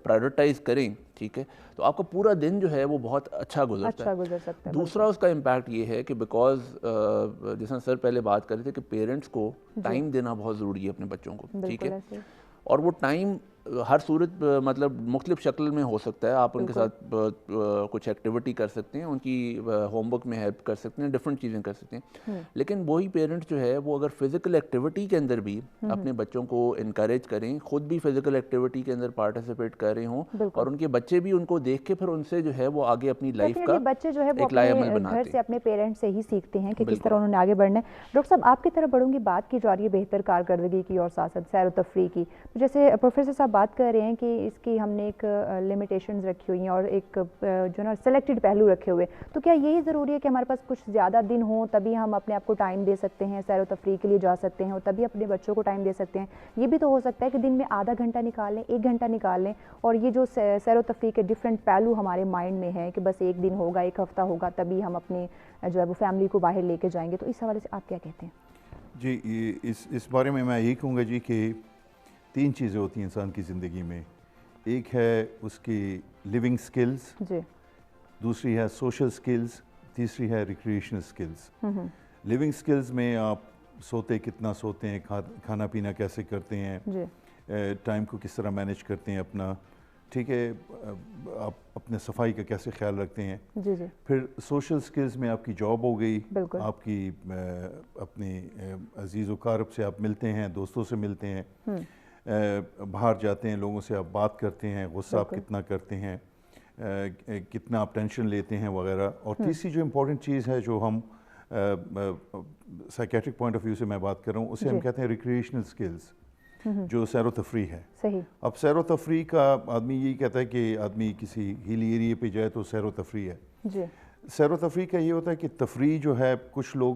پرائیورٹائز کریں, ٹھیک ہے, تو آپ کا پورا دن جو ہے وہ بہت اچھا گزرتا ہے. دوسرا اس کا امپیکٹ یہ ہے کہ بیکاز جیسا سر پہلے بات کر رہے تھے کہ پیرنٹس کو ٹائم دینا بہت ضروری ہے اپنے بچوں کو, ٹھیک ہے, اور وہ ٹائم ہر صورت مطلب مختلف شکل میں ہو سکتا ہے. آپ ان کے ساتھ کچھ ایکٹیویٹی کر سکتے ہیں, ان کی ہوم ورک میں ہیلپ کر سکتے ہیں, ڈفرینٹ چیزیں کر سکتے ہیں, لیکن وہی پیرنٹس جو ہے وہ اگر فزیکل ایکٹیویٹی کے اندر بھی اپنے بچوں کو انکریج کریں, خود بھی فزیکل ایکٹیویٹی کے اندر پارٹیسپیٹ کر رہے ہوں, اور ان کے بچے بھی ان کو دیکھ کے پھر ان سے جو ہے وہ آگے اپنی لائف کا بچے جو ہے وہ اپنے گھر سے اپنے پیرنٹس سے ہی سیکھتے ہیں کہ کس طرح انہوں نے آگے بڑھنا ہے. ڈاکٹر صاحب آپ کی طرف بڑھوں گی, بات کی جا رہی ہے بہتر کارکردگی کی اور ساتھ ساتھ سیر و تفریح کی, جیسے پروفیسر صاحب بات کر رہے ہیں کہ اس کی ہم نے ایک لمیٹیشنز رکھی ہوئی ہیں اور ایک جو نا سلیکٹڈ پہلو رکھے ہوئے, تو کیا یہی ضروری ہے کہ ہمارے پاس کچھ زیادہ دن ہوں تبھی ہم اپنے آپ کو ٹائم دے سکتے ہیں, سیر و تفریح کے لیے جا سکتے ہیں اور تبھی اپنے بچوں کو ٹائم دے سکتے ہیں؟ یہ بھی تو ہو سکتا ہے کہ دن میں آدھا گھنٹہ نکال لیں, 1 گھنٹہ نکال لیں, اور یہ جو سیر و تفریح کے ڈفرینٹ پہلو ہمارے مائنڈ میں ہے کہ بس 1 دن ہوگا, 1 ہفتہ ہوگا, تبھی ہم اپنے جو ہے وہ فیملی کو باہر لے کے جائیں گے, تو اس حوالے سے آپ کیا کہتے ہیں؟ جی اس بارے میں یہی کہوں گا جی کہ 3 چیزیں ہوتی ہیں انسان کی زندگی میں. ایک ہے اس کی لیونگ سکلز, جی, دوسری ہے سوشل سکلز, تیسری ہے ریکریشنل سکلز. لیونگ سکلز میں آپ سوتے کتنا سوتے ہیں, کھانا پینا کیسے کرتے ہیں, ٹائم کو کس طرح مینیج کرتے ہیں اپنا, ٹھیک ہے, آپ اپنے صفائی کا کیسے خیال رکھتے ہیں. پھر سوشل سکلز میں آپ کی جاب ہو گئی, آپ کی اپنے عزیز و اقارب سے آپ ملتے ہیں, دوستوں سے ملتے ہیں, باہر جاتے ہیں, لوگوں سے آپ بات کرتے ہیں, غصہ آپ کتنا کرتے ہیں, کتنا آپ ٹینشن لیتے ہیں وغیرہ. اور تیسری جو امپورٹنٹ چیز ہے جو ہم سائیکیٹرک پوائنٹ آف ویو سے میں بات کر رہا ہوں, اسے ہم کہتے ہیں ریکریشنل سکلز, جو سیر و تفریح ہے. اب سیر و تفریح کا آدمی یہی کہتا ہے کہ آدمی کسی ہیلی ایریے پہ جائے تو سیر و تفریح ہے. سیر و تفریح کا یہ ہوتا ہے کہ تفریح جو ہے کچھ لوگ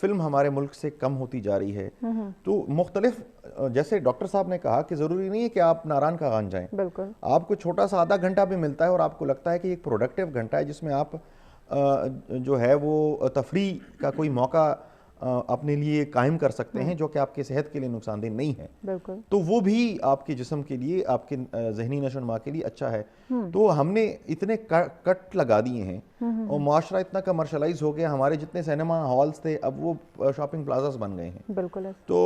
فلم ہمارے ملک سے کم ہوتی جا رہی ہے. تو مختلف, جیسے ڈاکٹر صاحب نے کہا کہ ضروری نہیں ہے کہ آپ ناران کا خان جائیں. بالکل. آپ کو چھوٹا سا آدھا گھنٹہ بھی ملتا ہے اور آپ کو لگتا ہے کہ ایک پروڈکٹیو گھنٹہ ہے جس میں آپ جو ہے وہ تفریح کا کوئی موقع اپنے لیے قائم کر سکتے ہیں جو کہ آپ کے صحت کے لیے نقصان دہ نہیں ہے. بالکل. تو وہ بھی آپ کے جسم کے لیے, آپ کے ذہنی نشو و نما کے لیے اچھا ہے. تو ہم نے اتنے کٹ لگا دیے ہیں اور معاشرہ اتنا کمرشلائز ہو گیا, ہمارے جتنے سینما ہالز تھے اب وہ شاپنگ پلازاز بن گئے ہیں. بالکل. تو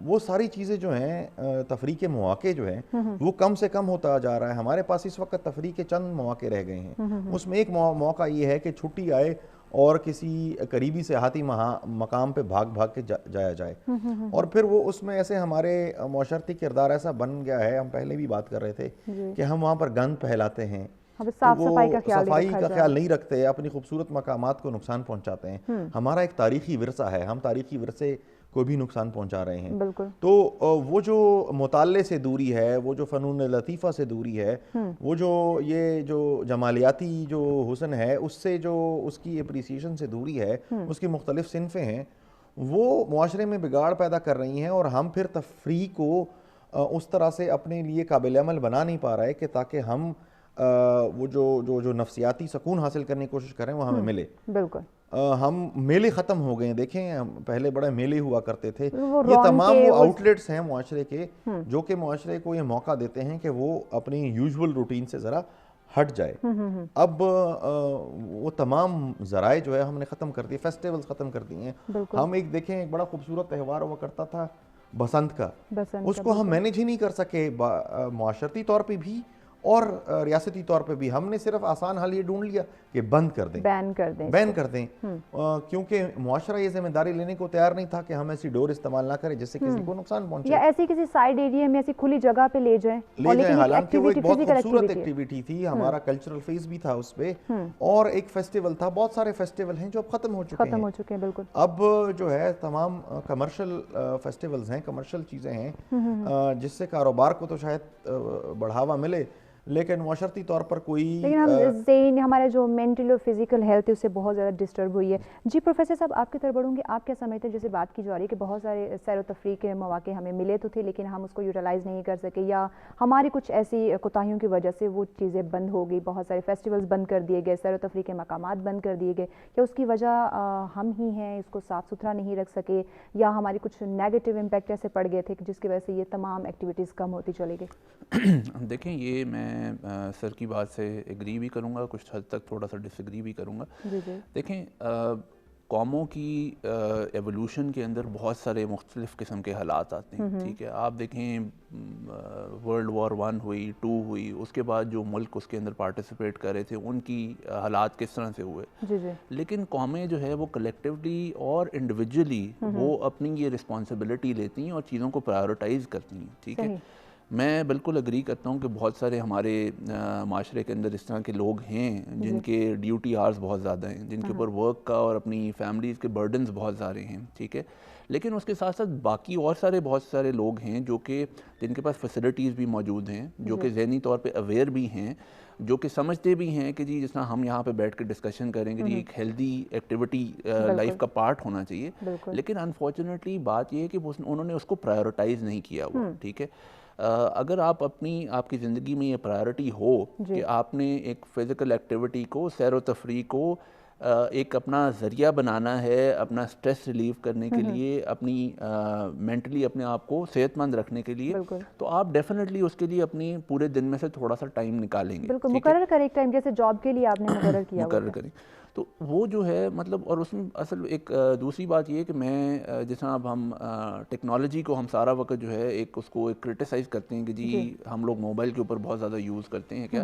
وہ ساری چیزیں جو ہیں, تفریح کے مواقع جو ہیں وہ کم سے کم ہوتا جا رہا ہے. ہمارے پاس اس وقت تفریح کے چند مواقع رہ گئے ہیں. اس میں ایک موقع یہ ہے کہ چھٹی آئے اور کسی قریبی سیاحتی مقام پہ بھاگ کے جایا جائے, اور پھر وہ اس میں ایسے ہمارے معاشرتی کردار ایسا بن گیا ہے, ہم پہلے بھی بات کر رہے تھے کہ ہم وہاں پر گند پھیلاتے ہیں, صفائی کا خیال نہیں رکھتے, اپنی خوبصورت مقامات کو نقصان پہنچاتے ہیں. ہمارا ایک تاریخی ورثہ ہے, ہم تاریخی ورثے کو بھی نقصان پہنچا رہے ہیں. تو وہ جو مطالعے سے دوری ہے, وہ جو فنون لطیفہ سے دوری ہے, وہ جو جمالیاتی جو حسن ہے اس سے جو اس کی اپریسیشن سے دوری ہے, اس کی مختلف صنفیں ہیں, وہ معاشرے میں بگاڑ پیدا کر رہی ہیں. اور ہم پھر تفریح کو اس طرح سے اپنے لیے قابل عمل بنا نہیں پا رہے کہ تاکہ ہم وہ جو نفسیاتی سکون حاصل کرنے کی کوشش کریں وہ ہمیں ملے. بالکل. ہم میلے ختم ہو گئے ہیں, دیکھیں پہلے بڑے میلے ہوا کرتے تھے. یہ تمام وہ آؤٹ لیٹس ہیں معاشرے کے جو کہ معاشرے کو یہ موقع دیتے ہیں کہ وہ اپنی یوزول روٹین سے ذرا ہٹ جائے. اب وہ تمام ذرائع جو ہے ہم نے ختم کر دیے, فیسٹیولز ختم کر دیے ہیں. ہم ایک دیکھیں ایک بڑا خوبصورت تہوار ہوا کرتا تھا بسنت کا, اس کو ہم مینیج ہی نہیں کر سکے معاشرتی طور پہ بھی اور ریاستی طور پہ بھی. ہم نے صرف آسان حل یہ ڈھونڈ لیا کہ بند کر دیں, بین کر دیں, کیونکہ معاشرہ یہ ذمہ داری لینے کو تیار نہیں تھا کہ ہم ایسی ڈور استعمال نہ کریں جس سے کسی کو نقصان پہنچے, یا ایسی کسی سائیڈ ایریا میں ایسی کھلی جگہ پہ لے جائیں. حالانکہ وہ ایک بہت خوبصورت ایکٹیویٹی تھی, ہمارا کلچرل فیس بھی تھا اس پہ, اور ایک فیسٹیول تھا. بہت سارے فیسٹیول ہیں جو اب ختم ہو چکے ہیں. بالکل. اب جو ہے تمام کمرشل فیسٹیولز ہیں, کمرشل چیزیں ہیں جس سے کاروبار کو تو شاید بڑھاوا ملے, لیکن معاشرتی طور پر کوئی, لیکن ذہن ہمارا جو مینٹل اور فزیکل ہیلتھ ہے اس سے بہت زیادہ ڈسٹرب ہوئی ہے. جی پروفیسر صاحب آپ کی طرف بڑھوں گے, آپ کیا سمجھتے ہیں جیسے بات کی جا رہی ہے کہ بہت سارے سیر و تفریح کے مواقع ہمیں ملے تو تھے لیکن ہم اس کو یوٹیلائز نہیں کر سکے, یا ہماری کچھ ایسی کوتاہیوں کی وجہ سے وہ چیزیں بند ہو گئی, بہت سارے فیسٹیولز بند کر دیے گئے, سیر و تفریح کے مقامات بند کر دیے گئے, یا اس کی وجہ ہم ہی ہیں, اس کو صاف ستھرا نہیں رکھ سکے, یا ہماری کچھ نیگیٹو امپیکٹ ایسے پڑ گئے تھے جس کی وجہ سے یہ تمام ایکٹیویٹیز کم ہوتی چلی گئی؟ دیکھیں یہ میں سر کی بات سے ایگری بھی کروں گا, کچھ حد تک تھوڑا سا ڈس ایگری بھی کروں گا. دیکھیں قوموں کی ایولیوشن کے اندر بہت سارے مختلف قسم کے حالات آتے ہیں, ٹھیک ہے. آپ دیکھیں ورلڈ وار 1 ہوئی, 2 ہوئی, اس کے بعد جو ملک اس کے اندر پارٹیسپیٹ کر رہے تھے ان کی حالات کس طرح سے ہوئے, لیکن قومیں جو ہے وہ کلیکٹیولی اور انڈیویجولی وہ اپنی یہ رسپانسبلٹی لیتی ہیں اور چیزوں کو پرائیورٹائز کرتی ہیں, ٹھیک ہے. میں بالکل اگری کرتا ہوں کہ بہت سارے ہمارے معاشرے کے اندر اس طرح کے لوگ ہیں جن کے ڈیوٹی آرز بہت زیادہ ہیں, جن کے اوپر ورک کا اور اپنی فیملیز کے برڈنز بہت زیادہ ہیں, ٹھیک ہے. لیکن اس کے ساتھ ساتھ باقی اور بہت سارے لوگ ہیں جو کہ جن کے پاس فیسلٹیز بھی موجود ہیں, جو کہ ذہنی طور پہ اویئر بھی ہیں, جو کہ سمجھتے بھی ہیں کہ جی جس طرح ہم یہاں پہ بیٹھ کے ڈسکشن کریں گے جی ایک ہیلدی ایکٹیویٹی لائف کا پارٹ ہونا چاہیے. لیکن انفارچونیٹلی بات یہ ہے کہ انہوں نے اس کو پرائیورٹائز نہیں کیا ہوا, ٹھیک ہے. اگر آپ کی زندگی میں یہ پرائیورٹی ہو کہ آپ نے ایک فزیکل ایکٹیویٹی کو, سیر و تفریح کو ایک اپنا ذریعہ بنانا ہے اپنا سٹریس ریلیف کرنے کے لیے, اپنی مینٹلی اپنے آپ کو صحت مند رکھنے کے لیے, تو آپ ڈیفینیٹلی اس کے لیے اپنی پورے دن میں سے تھوڑا سا ٹائم نکالیں گے. بالکل مقرر کریں ایک ٹائم, جیسے جاب کے لیے آپ نے مقرر کیا, مقرر کریں. تو وہ جو ہے مطلب, اور اس میں اصل ایک دوسری بات یہ ہے کہ میں جس طرح اب ہم ٹیکنالوجی کو ہم سارا وقت جو ہے ایک اس کو کرٹیسائز کرتے ہیں کہ جی ہم لوگ موبائل کے اوپر بہت زیادہ یوز کرتے ہیں کیا,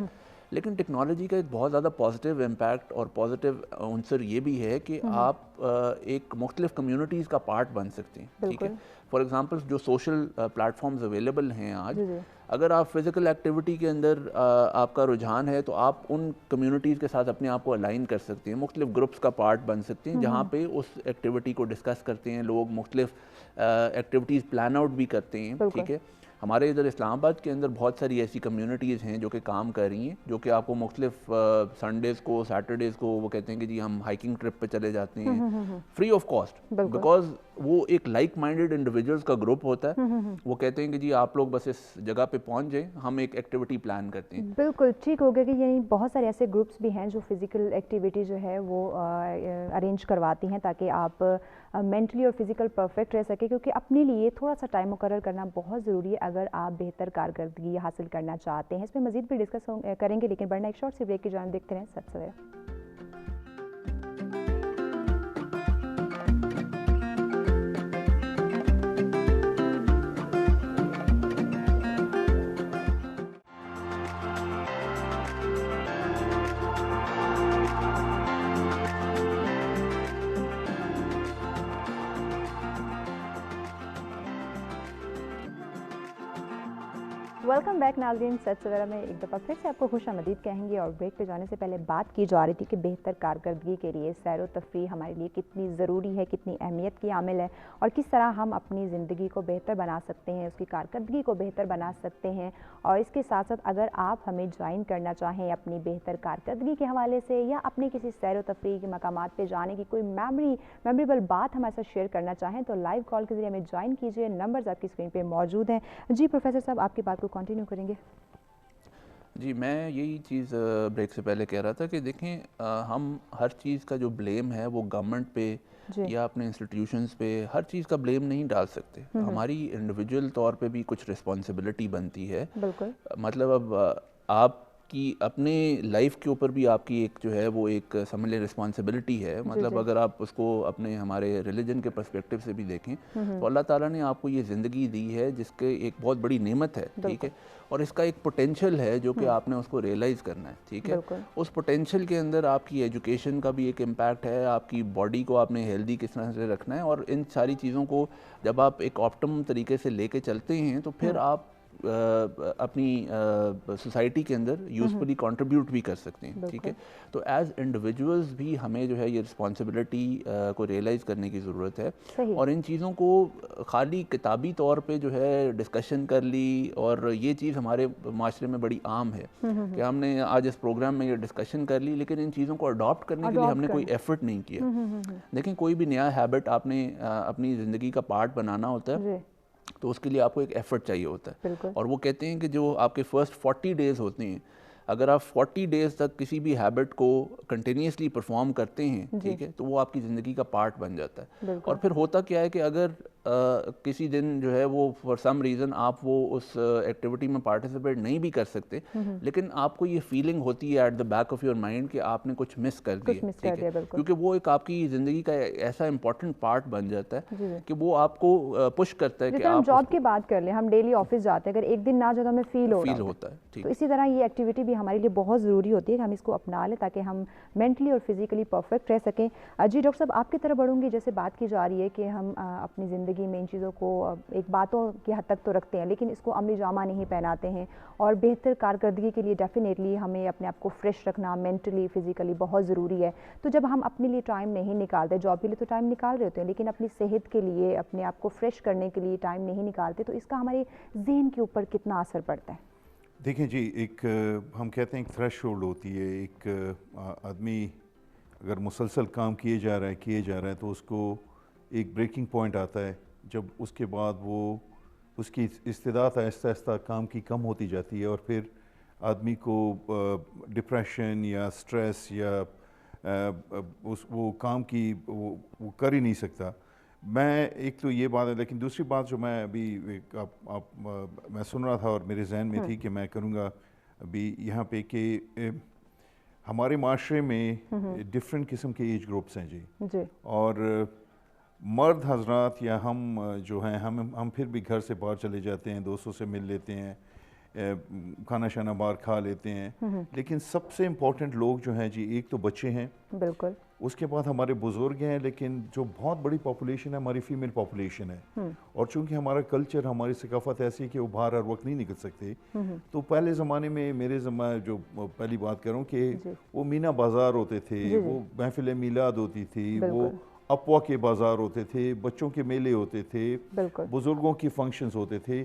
لیکن ٹیکنالوجی کا ایک بہت زیادہ پازیٹیو امپیکٹ اور پازیٹیو عنصر یہ بھی ہے کہ آپ ایک مختلف کمیونٹیز کا پارٹ بن سکتے ہیں, ٹھیک ہے. فار ایگزامپل جو سوشل پلیٹ فارمز اویلیبل ہیں آج, اگر آپ فزیکل ایکٹیویٹی کے اندر آپ کا رجحان ہے تو آپ ان کمیونٹیز کے ساتھ اپنے آپ کو الائن کر سکتے ہیں, مختلف گروپس کا پارٹ بن سکتے ہیں جہاں پہ اس ایکٹیویٹی کو ڈسکس کرتے ہیں لوگ, مختلف ایکٹیویٹیز پلان آؤٹ بھی کرتے ہیں, ٹھیک ہے. ہمارے ادھر اسلام آباد کے اندر بہت ساری ایسی کمیونٹیز ہیں جو کہ کام کر رہی ہیں, جو کہ آپ کو مختلف سنڈیز کو, سیٹرڈیز کو وہ کہتے ہیں کہ جی ہم ہائکنگ ٹرپ پہ چلے جاتے ہیں فری آف کاسٹ, بیکاز وہ ایک لائک مائنڈیڈ انڈیویجولس کا گروپ ہوتا ہے. وہ کہتے ہیں کہ جی آپ لوگ بس اس جگہ پہ پہنچ جائیں, ہم ایک ایکٹیویٹی پلان کرتے ہیں. بالکل ٹھیک ہو گیا کہ یعنی بہت سارے ایسے گروپس بھی ہیں جو فزیکل ایکٹیویٹی جو ہے وہ ارینج کرواتی ہیں تاکہ آپ مینٹلی اور فزیکل پرفیکٹ رہ سکے, کیونکہ اپنے لیے تھوڑا سا ٹائم مقرر کرنا بہت ضروری ہے اگر آپ بہتر کارکردگی حاصل کرنا چاہتے ہیں. اس میں مزید بھی ڈسکس کریں گے, لیکن بڑھنا ایک شارٹ سی بریک کی جانب دیکھتے رہیں سچ سویرا. ویلکم بیک ناظرین, سچ سویرا میں ایک دفعہ پھر سے آپ کو خوش آمدید کہیں گے. اور بریک پہ جانے سے پہلے بات کی جا رہی تھی کہ بہتر کارکردگی کے لیے سیر و تفریح ہمارے لیے کتنی ضروری ہے, کتنی اہمیت کی عامل ہے, اور کس طرح ہم اپنی زندگی کو بہتر بنا سکتے ہیں, اس کی کارکردگی کو بہتر بنا سکتے ہیں. اور اس کے ساتھ ساتھ اگر آپ ہمیں جوائن کرنا چاہیں اپنی بہتر کارکردگی کے حوالے سے, یا اپنے کسی سیر و تفریح کے مقامات پہ جانے کی کوئی میموریبل بات ہمارے ساتھ شیئر کرنا چاہیں, تو لائیو کال کے ذریعے ہمیں جوائن کیجیے. نمبرز آپ کی اسکرین پہ موجود ہیں. جی پروفیسر صاحب, آپ کی بات کو کنٹینیو کریں گے. جی میں یہی چیز بریک سے پہلے کہہ رہا تھا کہ دیکھیں ہم ہر چیز کا جو بلیم ہے وہ گورنمنٹ پہ یا اپنے انسٹیٹیوشنز پہ ہر چیز کا بلیم نہیں ڈال سکتے. ہماری انڈیویجول طور پہ بھی کچھ رسپانسبلٹی بنتی ہے. بالکل, مطلب اب آپ کی اپنے لائف کے اوپر بھی آپ کی ایک جو ہے وہ ایک سمجھ لیں رسپانسبلٹی ہے. مطلب اگر آپ اس کو اپنے ہمارے ریلیجن کے پرسپیکٹیو سے بھی دیکھیں تو اللہ تعالیٰ نے آپ کو یہ زندگی دی ہے جس کے ایک بہت بڑی نعمت ہے, ٹھیک ہے, اور اس کا ایک پوٹینشیل ہے جو کہ آپ نے اس کو ریئلائز کرنا ہے, ٹھیک ہے. اس پوٹینشیل کے اندر آپ کی ایجوکیشن کا بھی ایک امپیکٹ ہے, آپ کی باڈی کو آپ نے ہیلدی کس طرح سے رکھنا ہے, اور ان ساری چیزوں کو جب آپ ایک آپٹم طریقے سے لے کے چلتے ہیں تو پھر آپ اپنی سوسائٹی کے اندر یوزفلی کنٹریبیوٹ بھی کر سکتے ہیں, ٹھیک ہے. تو ایز انڈیویجولز بھی ہمیں جو ہے یہ رسپانسبلٹی کو ریئلائز کرنے کی ضرورت ہے, اور ان چیزوں کو خالی کتابی طور پہ جو ہے ڈسکشن کر لی, اور یہ چیز ہمارے معاشرے میں بڑی عام ہے کہ ہم نے آج اس پروگرام میں یہ ڈسکشن کر لی, لیکن ان چیزوں کو اڈاپٹ کرنے کے لیے ہم نے کوئی ایفرٹ نہیں کیا. دیکھیں کوئی بھی نیا ہیبٹ آپ نے اپنی زندگی کا پارٹ بنانا ہوتا ہے تو اس کے لیے آپ کو ایک ایفرٹ چاہیے ہوتا ہے. اور وہ کہتے ہیں کہ جو آپ کے فرسٹ 40 ڈیز ہوتے ہیں, اگر آپ 40 ڈیز تک کسی بھی ہیبٹ کو کنٹینیوسلی پرفارم کرتے ہیں, ٹھیک ہے, تو وہ آپ کی زندگی کا پارٹ بن جاتا ہے. اور پھر ہوتا کیا ہے کہ اگر کسی دن جو ہے وہ فار سم ریزن آپ وہ اس ایکٹیویٹی میں پارٹیسپیٹ نہیں بھی کر سکتے, لیکن آپ کو یہ فیلنگ ہوتی ہے at the back of your mind کہ آپ نے کچھ مس کر دیا, ٹھیک ہے, کیونکہ وہ ایک آپ کی زندگی کا ایسا امپورٹنٹ پارٹ بن جاتا ہے کہ وہ آپ کو پش کرتا ہے کہ ہم جاب کی بات کر لیں, ہم ڈیلی آفس جاتے ہیں, اگر ایک دن نہ جاتا ہمیں فیل ہوتا ہے. تو اسی طرح یہ ایکٹیویٹی بھی ہمارے لیے بہت ضروری ہوتی ہے کہ ہم اس کو اپنا لیں تاکہ ہم مینٹلی اور فزیکلی پرفیکٹ رہ سکیں. جی ڈاکٹر صاحب, آپ کی طرف بڑھوں گی. جیسے بات کی جا رہی ہے کہ ہم اپنی زندگی میں ان چیزوں کو ایک باتوں کی حد تک تو رکھتے ہیں, لیکن اس کو عملی جامہ نہیں پہناتے ہیں, اور بہتر کارکردگی کے لیے ڈیفینیٹلی ہمیں اپنے آپ کو فریش رکھنا مینٹلی فزیکلی بہت ضروری ہے. تو جب ہم اپنے لیے ٹائم نہیں نکالتے, جاب کے لیے تو ٹائم نکال رہے ہوتے ہیں, لیکن اپنی صحت کے لیے اپنے آپ کو فریش کرنے کے لیے ٹائم نہیں نکالتے, تو اس کا ہمارے ذہن کے اوپر کتنا اثر پڑتا ہے؟ دیکھیں جی, ایک ہم کہتے ہیں ایک تھریش ہولڈ ہوتی ہے. ایک آدمی اگر مسلسل کام کیے جا رہا ہے تو اس کو ایک بریکنگ پوائنٹ آتا ہے, جب اس کے بعد وہ اس کی استعداد آہستہ آہستہ کام کی کم ہوتی جاتی ہے, اور پھر آدمی کو ڈپریشن یا سٹریس یا وہ کام کی وہ کر ہی نہیں سکتا. میں ایک تو یہ بات ہے, لیکن دوسری بات جو میں ابھی میں سن رہا تھا اور میرے ذہن میں تھی کہ میں کروں گا ابھی یہاں پہ, کہ ہمارے معاشرے میں ڈفرینٹ قسم کے ایج گروپس ہیں جی, اور مرد حضرات یا ہم جو ہیں ہم پھر بھی گھر سے باہر چلے جاتے ہیں, دوستوں سے مل لیتے ہیں, کھانا شانا باہر کھا لیتے ہیں, لیکن سب سے امپورٹنٹ لوگ جو ہیں جی, ایک تو بچے ہیں, بالکل, اس کے بعد ہمارے بزرگ ہیں, لیکن جو بہت بڑی پاپولیشن ہے ہماری فیمیل پاپولیشن ہے. اور چونکہ ہمارا کلچر ہماری ثقافت ایسی ہے کہ وہ باہر ہر وقت نہیں نکل سکتے, تو پہلے زمانے میں میرے جو پہلی بات کروں کہ وہ مینا بازار ہوتے تھے, وہ محفل میلاد ہوتی تھی, وہ اپوا کے بازار ہوتے تھے, بچوں کے میلے ہوتے تھے, بزرگوں کی فنکشنز ہوتے تھے,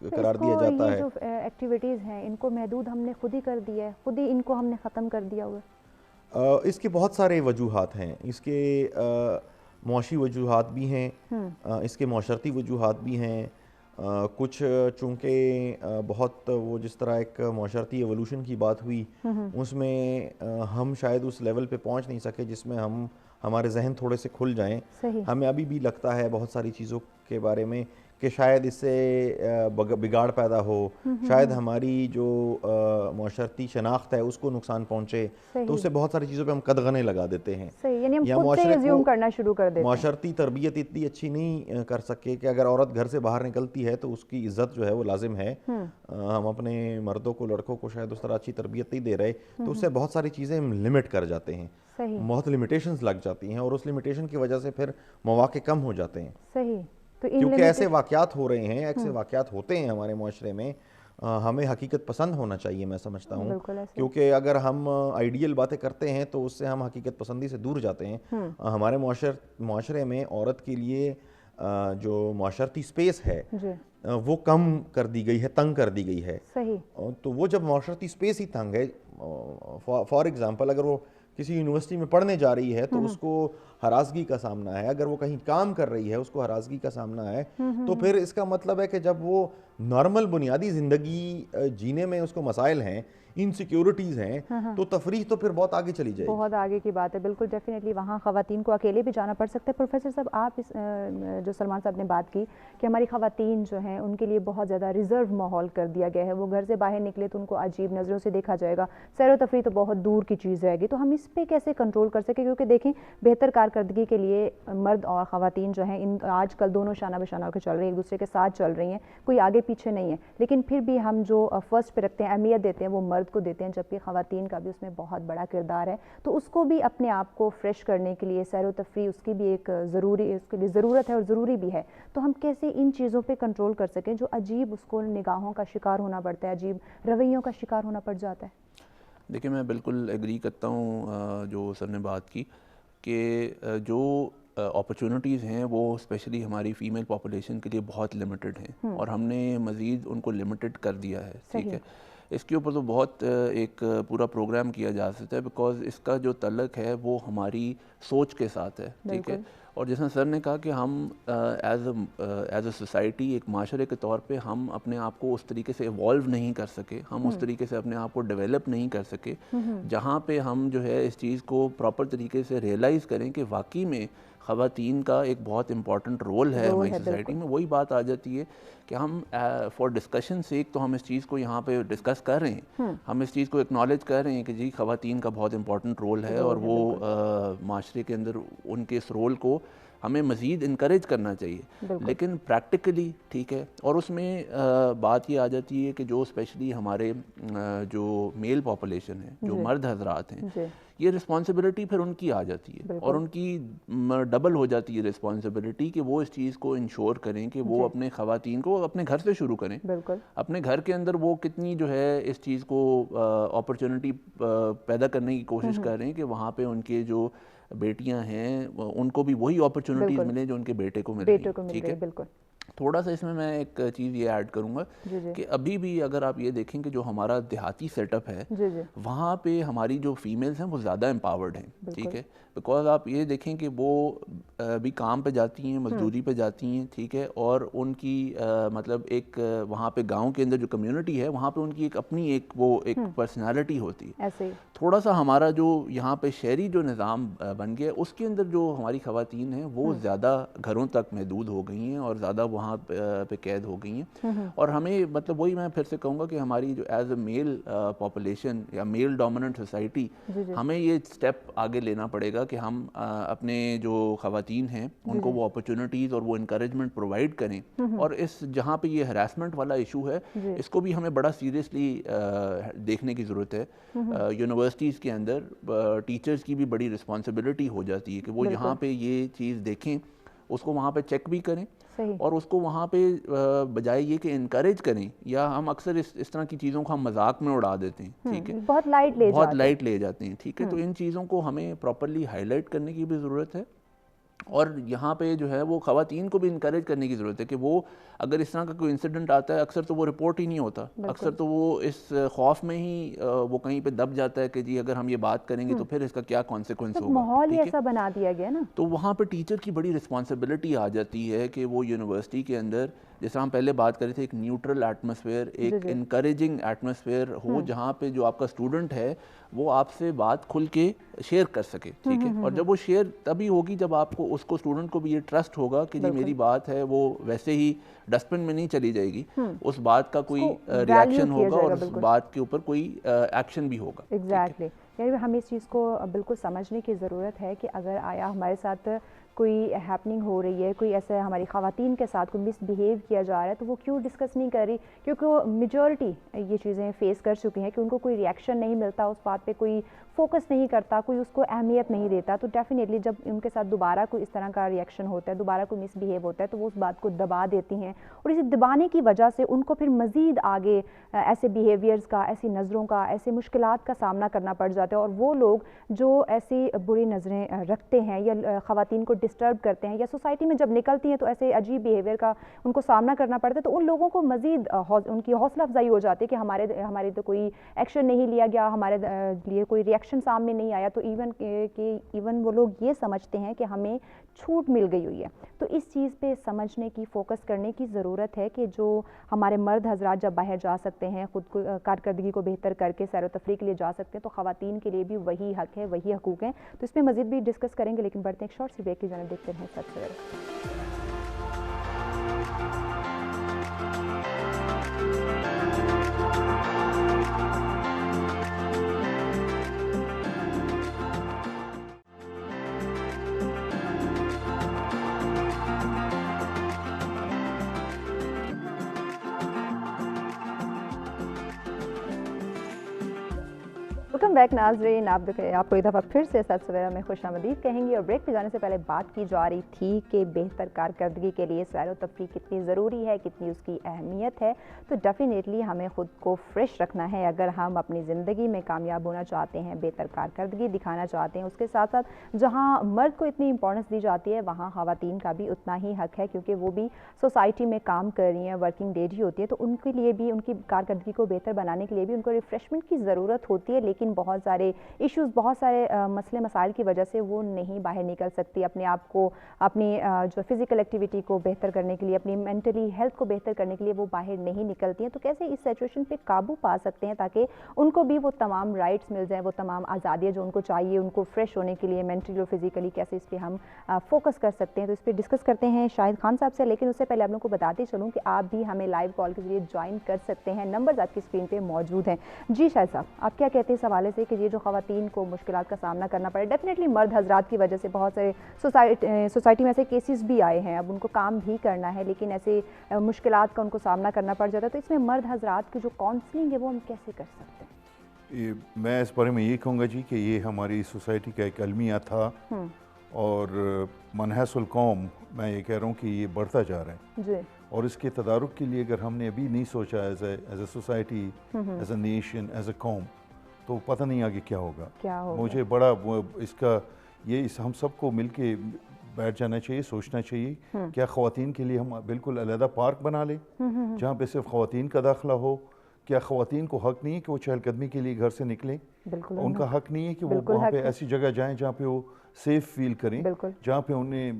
قرار دیا جاتا ہے. جو ایکٹیویٹیز ہیں ان کو محدود ہم نے خود ہی کر دیا ہے, خود ہی ان کو ہم نے ختم کر دیا ہوا ہے. اس کے بہت سارے وجوہات ہیں. اس کے معاشی وجوہات بھی ہیں, اس کے معاشرتی وجوہات بھی ہیں. کچھ چونکہ بہت وہ جس طرح ایک معاشرتی ایولوشن کی بات ہوئی, اس میں ہم شاید اس لیول پہ پہنچ نہیں سکے جس میں ہمارے ذہن تھوڑے سے کھل جائیں. ہمیں ابھی بھی لگتا ہے بہت ساری چیزوں کے بارے میں کہ شاید اس سے بگاڑ پیدا ہو, شاید ہماری جو معاشرتی شناخت ہے اس کو نقصان پہنچے, تو اس سے بہت ساری چیزوں پہ ہم قدغنیں لگا دیتے ہیں. یعنی ہم خود سے ایزیوم کرنا شروع کر دیتے ہیں. معاشرتی تربیت اتنی اچھی نہیں کر سکے کہ اگر عورت گھر سے باہر نکلتی ہے تو اس کی عزت جو ہے وہ لازم ہے. ہم اپنے مردوں کو, لڑکوں کو شاید اس طرح اچھی تربیت نہیں دے رہے, تو اس سے بہت ساری چیزیں ہم لمٹ کر جاتے ہیں, بہت لمیٹیشنز لگ جاتی ہیں, اور اس لمیٹیشن کی وجہ سے پھر مواقع کم ہو جاتے ہیں. صحیح. کیونکہ ایسے واقعات ہو رہے ہیں, ایسے واقعات ہوتے ہیں ہمارے معاشرے میں. ہمیں حقیقت پسند ہونا چاہیے, میں سمجھتا ہوں, کیونکہ اگر ہم آئیڈیل باتیں کرتے ہیں تو اس سے ہم حقیقت پسندی سے دور جاتے ہیں. ہمارے معاشرے میں عورت کے لیے جو معاشرتی سپیس ہے وہ کم کر دی گئی ہے, تنگ کر دی گئی ہے. تو وہ جب معاشرتی سپیس ہی تنگ ہے, فار ایگزامپل اگر وہ کسی یونیورسٹی میں پڑھنے جا رہی ہے تو اس کو ہراسگی کا سامنا ہے, اگر وہ کہیں کام کر رہی ہے اس کو ہراسگی کا سامنا ہے, تو پھر اس کا مطلب ہے کہ جب وہ نارمل بنیادی زندگی جینے میں اس کو مسائل ہیں, انسیکیورٹیز ہیں, تو تفریح تو پھر بہت آگے چلی جائے گی. بہت آگے کی بات ہے, بالکل ڈیفینیٹلی وہاں خواتین کو اکیلے بھی جانا پڑ سکتا ہے. پروفیسر صاحب, آپ اس جو سلمان صاحب نے بات کی کہ ہماری خواتین جو ہیں ان کے لیے بہت زیادہ ریزرو ماحول کر دیا گیا ہے, وہ گھر سے باہر نکلے تو ان کو عجیب نظروں سے دیکھا جائے گا, سیر و تفریح تو بہت دور کی چیز رہے گی. تو ہم اس پہ کیسے کنٹرول کر سکیں, کیونکہ دیکھیں بہتر کارکردگی کے لیے مرد اور خواتین جو ہیں آج کل دونوں شانہ بشانہ ہو کے چل رہی ہیں, ایک دوسرے کے ساتھ چل رہی ہیں, کوئی آگے پیچھے نہیں ہے, لیکن پھر بھی ہم جو فرسٹ پہ رکھتے ہیں, اہمیت دیتے ہیں, وہ مرد کو دیتے ہیں, جبکہ خواتین کا بھی اس میں بہت بڑا کردار ہے. تو اس کو بھی اپنے آپ کو فریش کرنے کے لیے سیر و تفریح اس کی بھی ایک اس کے لیے ضرورت ہے اور ضروری بھی ہے. تو ہم کیسے ان چیزوں پہ کنٹرول کر سکیں جو عجیب اس کو نگاہوں کا شکار ہونا پڑتا ہے, عجیب رویوں کا شکار ہونا پڑ جاتا ہے. دیکھیں میں بالکل ایگری کرتا ہوں جو سر نے بات کی کہ جو اپرچونٹیز ہیں وہ اسپیشلی ہماری فیمیل پاپولیشن کے لیے بہت لمیٹڈ ہیں, اور ہم نے مزید ان کو لمیٹڈ کر دیا ہے. ٹھیک ہے, اس کے اوپر تو بہت ایک پورا پروگرام کیا جا سکتا ہے, بیکاز اس کا جو تعلق ہے وہ ہماری سوچ کے ساتھ ہے. ٹھیک ہے, اور جیسا سر نے کہا کہ ہم ایز اے سوسائٹی, ایک معاشرے کے طور پہ ہم اپنے آپ کو اس طریقے سے ایوالو نہیں کر سکے, ہم اس طریقے سے اپنے آپ کو ڈیولپ نہیں کر سکے جہاں پہ ہم جو ہے اس چیز کو پراپر طریقے سے ریئلائز کریں کہ واقعی میں خواتین کا ایک بہت امپورٹنٹ رول ہے ہماری سوسائٹی میں. وہی بات آ جاتی ہے کہ ہم فار ڈسکشن سے ایک تو ہم اس چیز کو یہاں پہ ڈسکس کر رہے ہیں, ہم اس چیز کو اکنالج کر رہے ہیں کہ جی خواتین کا بہت امپورٹنٹ رول ہے, اور وہ معاشرے کے اندر ان کے اس رول کو ہمیں مزید انکریج کرنا چاہیے. لیکن پریکٹیکلی ٹھیک ہے, اور اس میں بات یہ آ جاتی ہے کہ جو اسپیشلی ہمارے جو میل پاپولیشن ہے, جو مرد حضرات ہیں, یہ رسپانسبلٹی پھر ان کی آ جاتی ہے, اور ان کی ڈبل ہو جاتی ہے رسپانسبلٹی کہ وہ اس چیز کو انشور کریں کہ وہ اپنے خواتین کو اپنے گھر سے شروع کریں. اپنے گھر کے اندر وہ کتنی جو ہے اس چیز کو اپرچونٹی پیدا کرنے کی کوشش کر رہے ہیں کہ وہاں پہ ان کے جو بیٹیاں ہیں ان کو بھی وہی اپرچونٹیز ملیں جو ان کے بیٹے کو ملیں. ٹھیک ہے, تھوڑا سا اس میں ایک چیز یہ ایڈ کروں گا کہ ابھی بھی اگر آپ یہ دیکھیں کہ جو ہمارا دیہاتی سیٹ اپ ہے وہاں پہ ہماری جو فیمیلز ہیں وہ زیادہ امپاورڈ ہیں. ٹھیک ہے, بیکاز آپ یہ دیکھیں کہ وہ بھی کام پہ جاتی ہیں, مزدوری پہ جاتی ہیں. ٹھیک ہے, اور ان کی مطلب ایک وہاں پہ گاؤں کے اندر جو کمیونٹی ہے وہاں پہ ان کی ایک اپنی ایک وہ ایک پرسنالٹی ہوتی ہے. تھوڑا سا ہمارا جو یہاں پہ شہری جو نظام بن گیا اس کے اندر جو ہماری خواتین ہیں وہ زیادہ گھروں تک محدود ہو گئی ہیں اور زیادہ وہاں پہ قید ہو گئی ہیں. اور ہمیں مطلب وہی میں پھر سے کہوں گا کہ ہماری جو ایز اے میل پاپولیشن یا میل ڈومیننٹ سوسائٹی, ہمیں یہ اسٹیپ آگے لینا پڑے گا کہ ہم اپنے جو خواتین ہیں ان کو وہ اپرچونٹیز اور وہ انکریجمنٹ پرووائڈ کریں. اور اس جہاں پہ یہ ہراسمنٹ والا ایشو ہے اس کو بھی ہمیں بڑا سیریسلی دیکھنے کی ضرورت ہے. یونیورسٹیز کے اندر ٹیچرز کی بھی بڑی رسپانسبلٹی ہو جاتی ہے کہ وہ یہاں پہ یہ چیز دیکھیں, اس کو وہاں پہ چیک بھی کریں, اور اس کو وہاں پہ بجائے یہ کہ انکریج کریں, یا ہم اکثر اس طرح کی چیزوں کو ہم مذاق میں اڑا دیتے ہیں. ٹھیک ہے, بہت لائٹ لے جاتے ہیں. ٹھیک ہے, تو ان چیزوں کو ہمیں پراپرلی ہائی لائٹ کرنے کی بھی ضرورت ہے. اور یہاں پہ جو ہے وہ خواتین کو بھی انکریج کرنے کی ضرورت ہے کہ وہ اگر اس طرح کا کوئی انسیڈنٹ آتا ہے اکثر تو وہ رپورٹ ہی نہیں ہوتا, اکثر تو وہ اس خوف میں ہی وہ کہیں پہ دب جاتا ہے کہ جی اگر ہم یہ بات کریں گے تو پھر اس کا کیا کانسیکوینس ہوگا. ماحول ہی ایسا بنا دیا گیا نا, تو وہاں پہ ٹیچر کی بڑی رسپانسبلٹی آ جاتی ہے کہ وہ یونیورسٹی کے اندر جیسا ہم پہلے بات کر رہے تھے ایک نیوٹرل ایٹماسفیئر, ایک انکریجنگ ایٹماسفیئر ہو جہاں پہ جو آپ کا اسٹوڈنٹ ہے وہ آپ سے بات کھل کے شیئر کر سکے, ٹھیک ہے. اور جب وہ شیئر تبھی ہوگی جب آپ کو اس کو اسٹوڈنٹ کو بھی یہ ٹرسٹ ہوگا کہ جی میری بات ہے وہ ویسے ہی ڈسٹ بن میں نہیں چلی جائے گی, اس بات کا کوئی ریاکشن ہوگا اور اس بات کے اوپر کوئی ایکشن بھی ہوگا. ایگزیکٹلی, یعنی ہمیں اس چیز کو بالکل سمجھنے کی ضرورت ہے کہ اگر آیا ہمارے ساتھ کوئی ہیپننگ ہو رہی ہے, کوئی ایسا ہماری خواتین کے ساتھ کوئی مس بیہیو کیا جا رہا ہے, تو وہ کیوں ڈسکس نہیں کر رہی, کیونکہ وہ میجورٹی یہ چیزیں فیس کر چکی ہیں کہ ان کو کوئی ریئیکشن نہیں ملتا, اس بات پہ کوئی فوکس نہیں کرتا, کوئی اس کو اہمیت نہیں دیتا. تو ڈیفینیٹلی جب ان کے ساتھ دوبارہ کوئی اس طرح کا ریئیکشن ہوتا ہے, دوبارہ کوئی مس بیہیو ہوتا ہے, تو وہ اس بات کو دبا دیتی ہیں, اور اسی دبانے کی وجہ سے ان کو پھر مزید آگے ایسے بیہیویئرز کا, ایسی نظروں کا, ایسے مشکلات کا سامنا کرنا پڑ جاتا ہے. اور وہ لوگ جو ایسی بری نظریں رکھتے ہیں یا خواتین کو ڈسٹرب کرتے ہیں یا سوسائٹی میں جب نکلتی ہیں تو ایسے عجیب بیہیویئر کا ان کو سامنا کرنا پڑتا ہے, تو ان لوگوں کو مزید ان کی حوصلہ افزائی ہو جاتی ہے کہ ہمارے تو کوئی ایکشن نہیں لیا گیا, ہمارے لیے کوئی ریئیکشن سامنے نہیں آیا, تو ایون وہ لوگ یہ سمجھتے ہیں کہ ہمیں چھوٹ مل گئی ہوئی ہے. تو اس چیز پہ سمجھنے کی, فوکس کرنے کی ضرورت ہے کہ جو ہمارے مرد حضرات جب باہر جا سکتے ہیں, خود کو کارکردگی کو بہتر کر کے سیر و تفریح کے لیے جا سکتے ہیں, تو خواتین کے لیے بھی وہی حق ہے, وہی حقوق ہیں. تو اس پہ مزید بھی ڈسکس کریں گے, لیکن بڑھتے ہیں ایک شارٹ سی بریک کی جانب, دیکھتے ہیں سب سے پہلے. ویلکم بیک ناظرین, آپ کو ایک دفعہ پھر سے سب سویرا میں خوش آمدید کہیں گی. اور بریک پہ جانے سے پہلے بات کی جا رہی تھی کہ بہتر کارکردگی کے لیے سیر و تفریح کتنی ضروری ہے, کتنی اس کی اہمیت ہے. تو ڈیفینیٹلی ہمیں خود کو فریش رکھنا ہے اگر ہم اپنی زندگی میں کامیاب ہونا چاہتے ہیں, بہتر کارکردگی دکھانا چاہتے ہیں. اس کے ساتھ ساتھ جہاں مرد کو اتنی امپورٹنس دی جاتی ہے وہاں خواتین کا بھی اتنا ہی حق ہے, کیونکہ وہ بھی سوسائٹی میں کام کر رہی ہیں, ورکنگ لیڈی ہوتی ہے. تو ان کے لیے بھی, ان کی کارکردگی کو بہتر بنانے کے لیے بھی ان کو ریفریشمنٹ کی ضرورت ہوتی ہے. لیکن بہت سارے ایشوز, بہت سارے مسئلے مسائل کی وجہ سے وہ نہیں باہر نکل سکتی, اپنے آپ کو, اپنی جو فزیکل ایکٹیویٹی کو بہتر کرنے کے لیے, اپنی مینٹلی ہیلتھ کو بہتر کرنے کے لیے وہ باہر نہیں نکلتی ہیں. تو کیسے اس سچویشن پہ قابو پا سکتے ہیں تاکہ ان کو بھی وہ تمام رائٹس مل جائیں, وہ تمام آزادیاں جو ان کو چاہیے ان کو فریش ہونے کے لیے مینٹلی اور فزیکلی, کیسے اس پہ ہم فوکس کر سکتے ہیں. تو اس پہ ڈسکس کرتے ہیں شاہد خان صاحب سے, لیکن اس سے پہلے آپ لوگوں کو بتاتے چلوں کہ آپ بھی ہمیں لائیو کال کے ذریعے جوائن کر سکتے ہیں. نمبرز آپ کی اسکرین پہ موجود ہیں. جی شاہد صاحب, آپ کیا کہتے ہیں اس حوالے سے کہ یہ جو خواتین کو مشکلات کا سامنا کرنا پڑے, ڈیفینیٹلی مرد حضرات کی وجہ سے بہت سارے سوسائٹی میں ایسے کیسز بھی آئے ہیں, اب ان کو کام بھی کرنا ہے لیکن ایسے مشکلات کا ان کو سامنا کرنا پڑ جاتا ہے, تو اس میں مرد حضرات کی جو کاؤنسلنگ ہے وہ ہم کیسے کر سکتے ہیں؟ میں اس بارے میں یہ کہوں گا جی کہ یہ ہماری سوسائٹی کا ایک المیہ تھا, اور منحص القوم میں یہ کہہ رہا ہوں کہ یہ بڑھتا جا رہا ہے جی. اور اس کے تدارک کے لیے اگر ہم نے ابھی نہیں سوچا as a society, as a nation, as a قوم, تو پتہ نہیں آگے کیا ہوگا. مجھے بڑا اس کا یہ ہم سب کو مل کے بیٹھ جانا چاہیے, سوچنا چاہیے کیا خواتین کے لیے ہم بالکل علیحدہ پارک بنا لیں جہاں پہ صرف خواتین کا داخلہ ہو. کیا خواتین کو حق نہیں ہے کہ وہ چہل قدمی کے لیے گھر سے نکلیں؟ ان کا حق نہیں ہے کہ وہ وہاں پہ ایسی جگہ جائیں جہاں پہ وہ سیف فیل کریں, جہاں پہ انہیں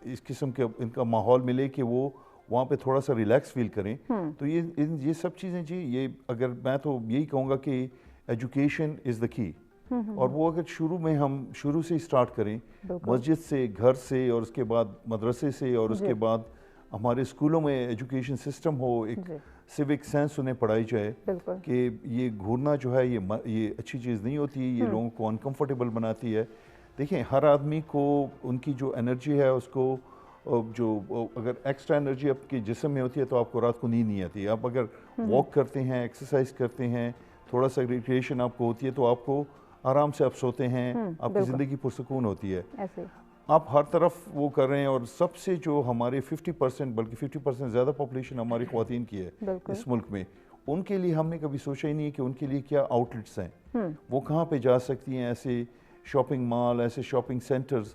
اس قسم کے ان کا ماحول ملے کہ وہ وہاں پہ تھوڑا سا ریلیکس فیل کریں. تو یہ سب چیزیں جی, یہ اگر میں تو یہی کہوں گا کہ ایجوکیشن از دا کی, اور وہ اگر ہم شروع سے اسٹارٹ کریں, مسجد سے, گھر سے, اور اس کے بعد مدرسے سے, اور اس کے بعد ہمارے اسکولوں میں ایجوکیشن سسٹم ہو, ایک سیوک سینس انہیں پڑھائی جائے کہ یہ گھورنا جو ہے یہ اچھی چیز نہیں ہوتی, یہ لوگوں کو انکمفرٹیبل بناتی ہے. دیکھیں ہر آدمی کو ان کی جو انرجی ہے اس کو, جو اگر ایکسٹرا انرجی آپ کے جسم میں ہوتی ہے تو آپ کو رات کو نیند نہیں آتی. آپ اگر واک کرتے ہیں, ایکسرسائز کرتے ہیں, تھوڑا سا ریکریشن آپ کو ہوتی ہے تو آپ کو آرام سے آپ سوتے ہیں, آپ کی زندگی پرسکون ہوتی ہے. آپ ہر طرف وہ کر رہے ہیں, اور سب سے جو ہمارے 50% بلکہ 50% زیادہ پاپولیشن ہماری خواتین کی ہے اس ملک میں, ان کے لیے ہم نے کبھی سوچا ہی نہیں کہ ان کے لیے کیا آؤٹ لیٹس ہیں, وہ کہاں پہ جا سکتی ہیں. ایسے شاپنگ مال, ایسے شاپنگ سینٹرز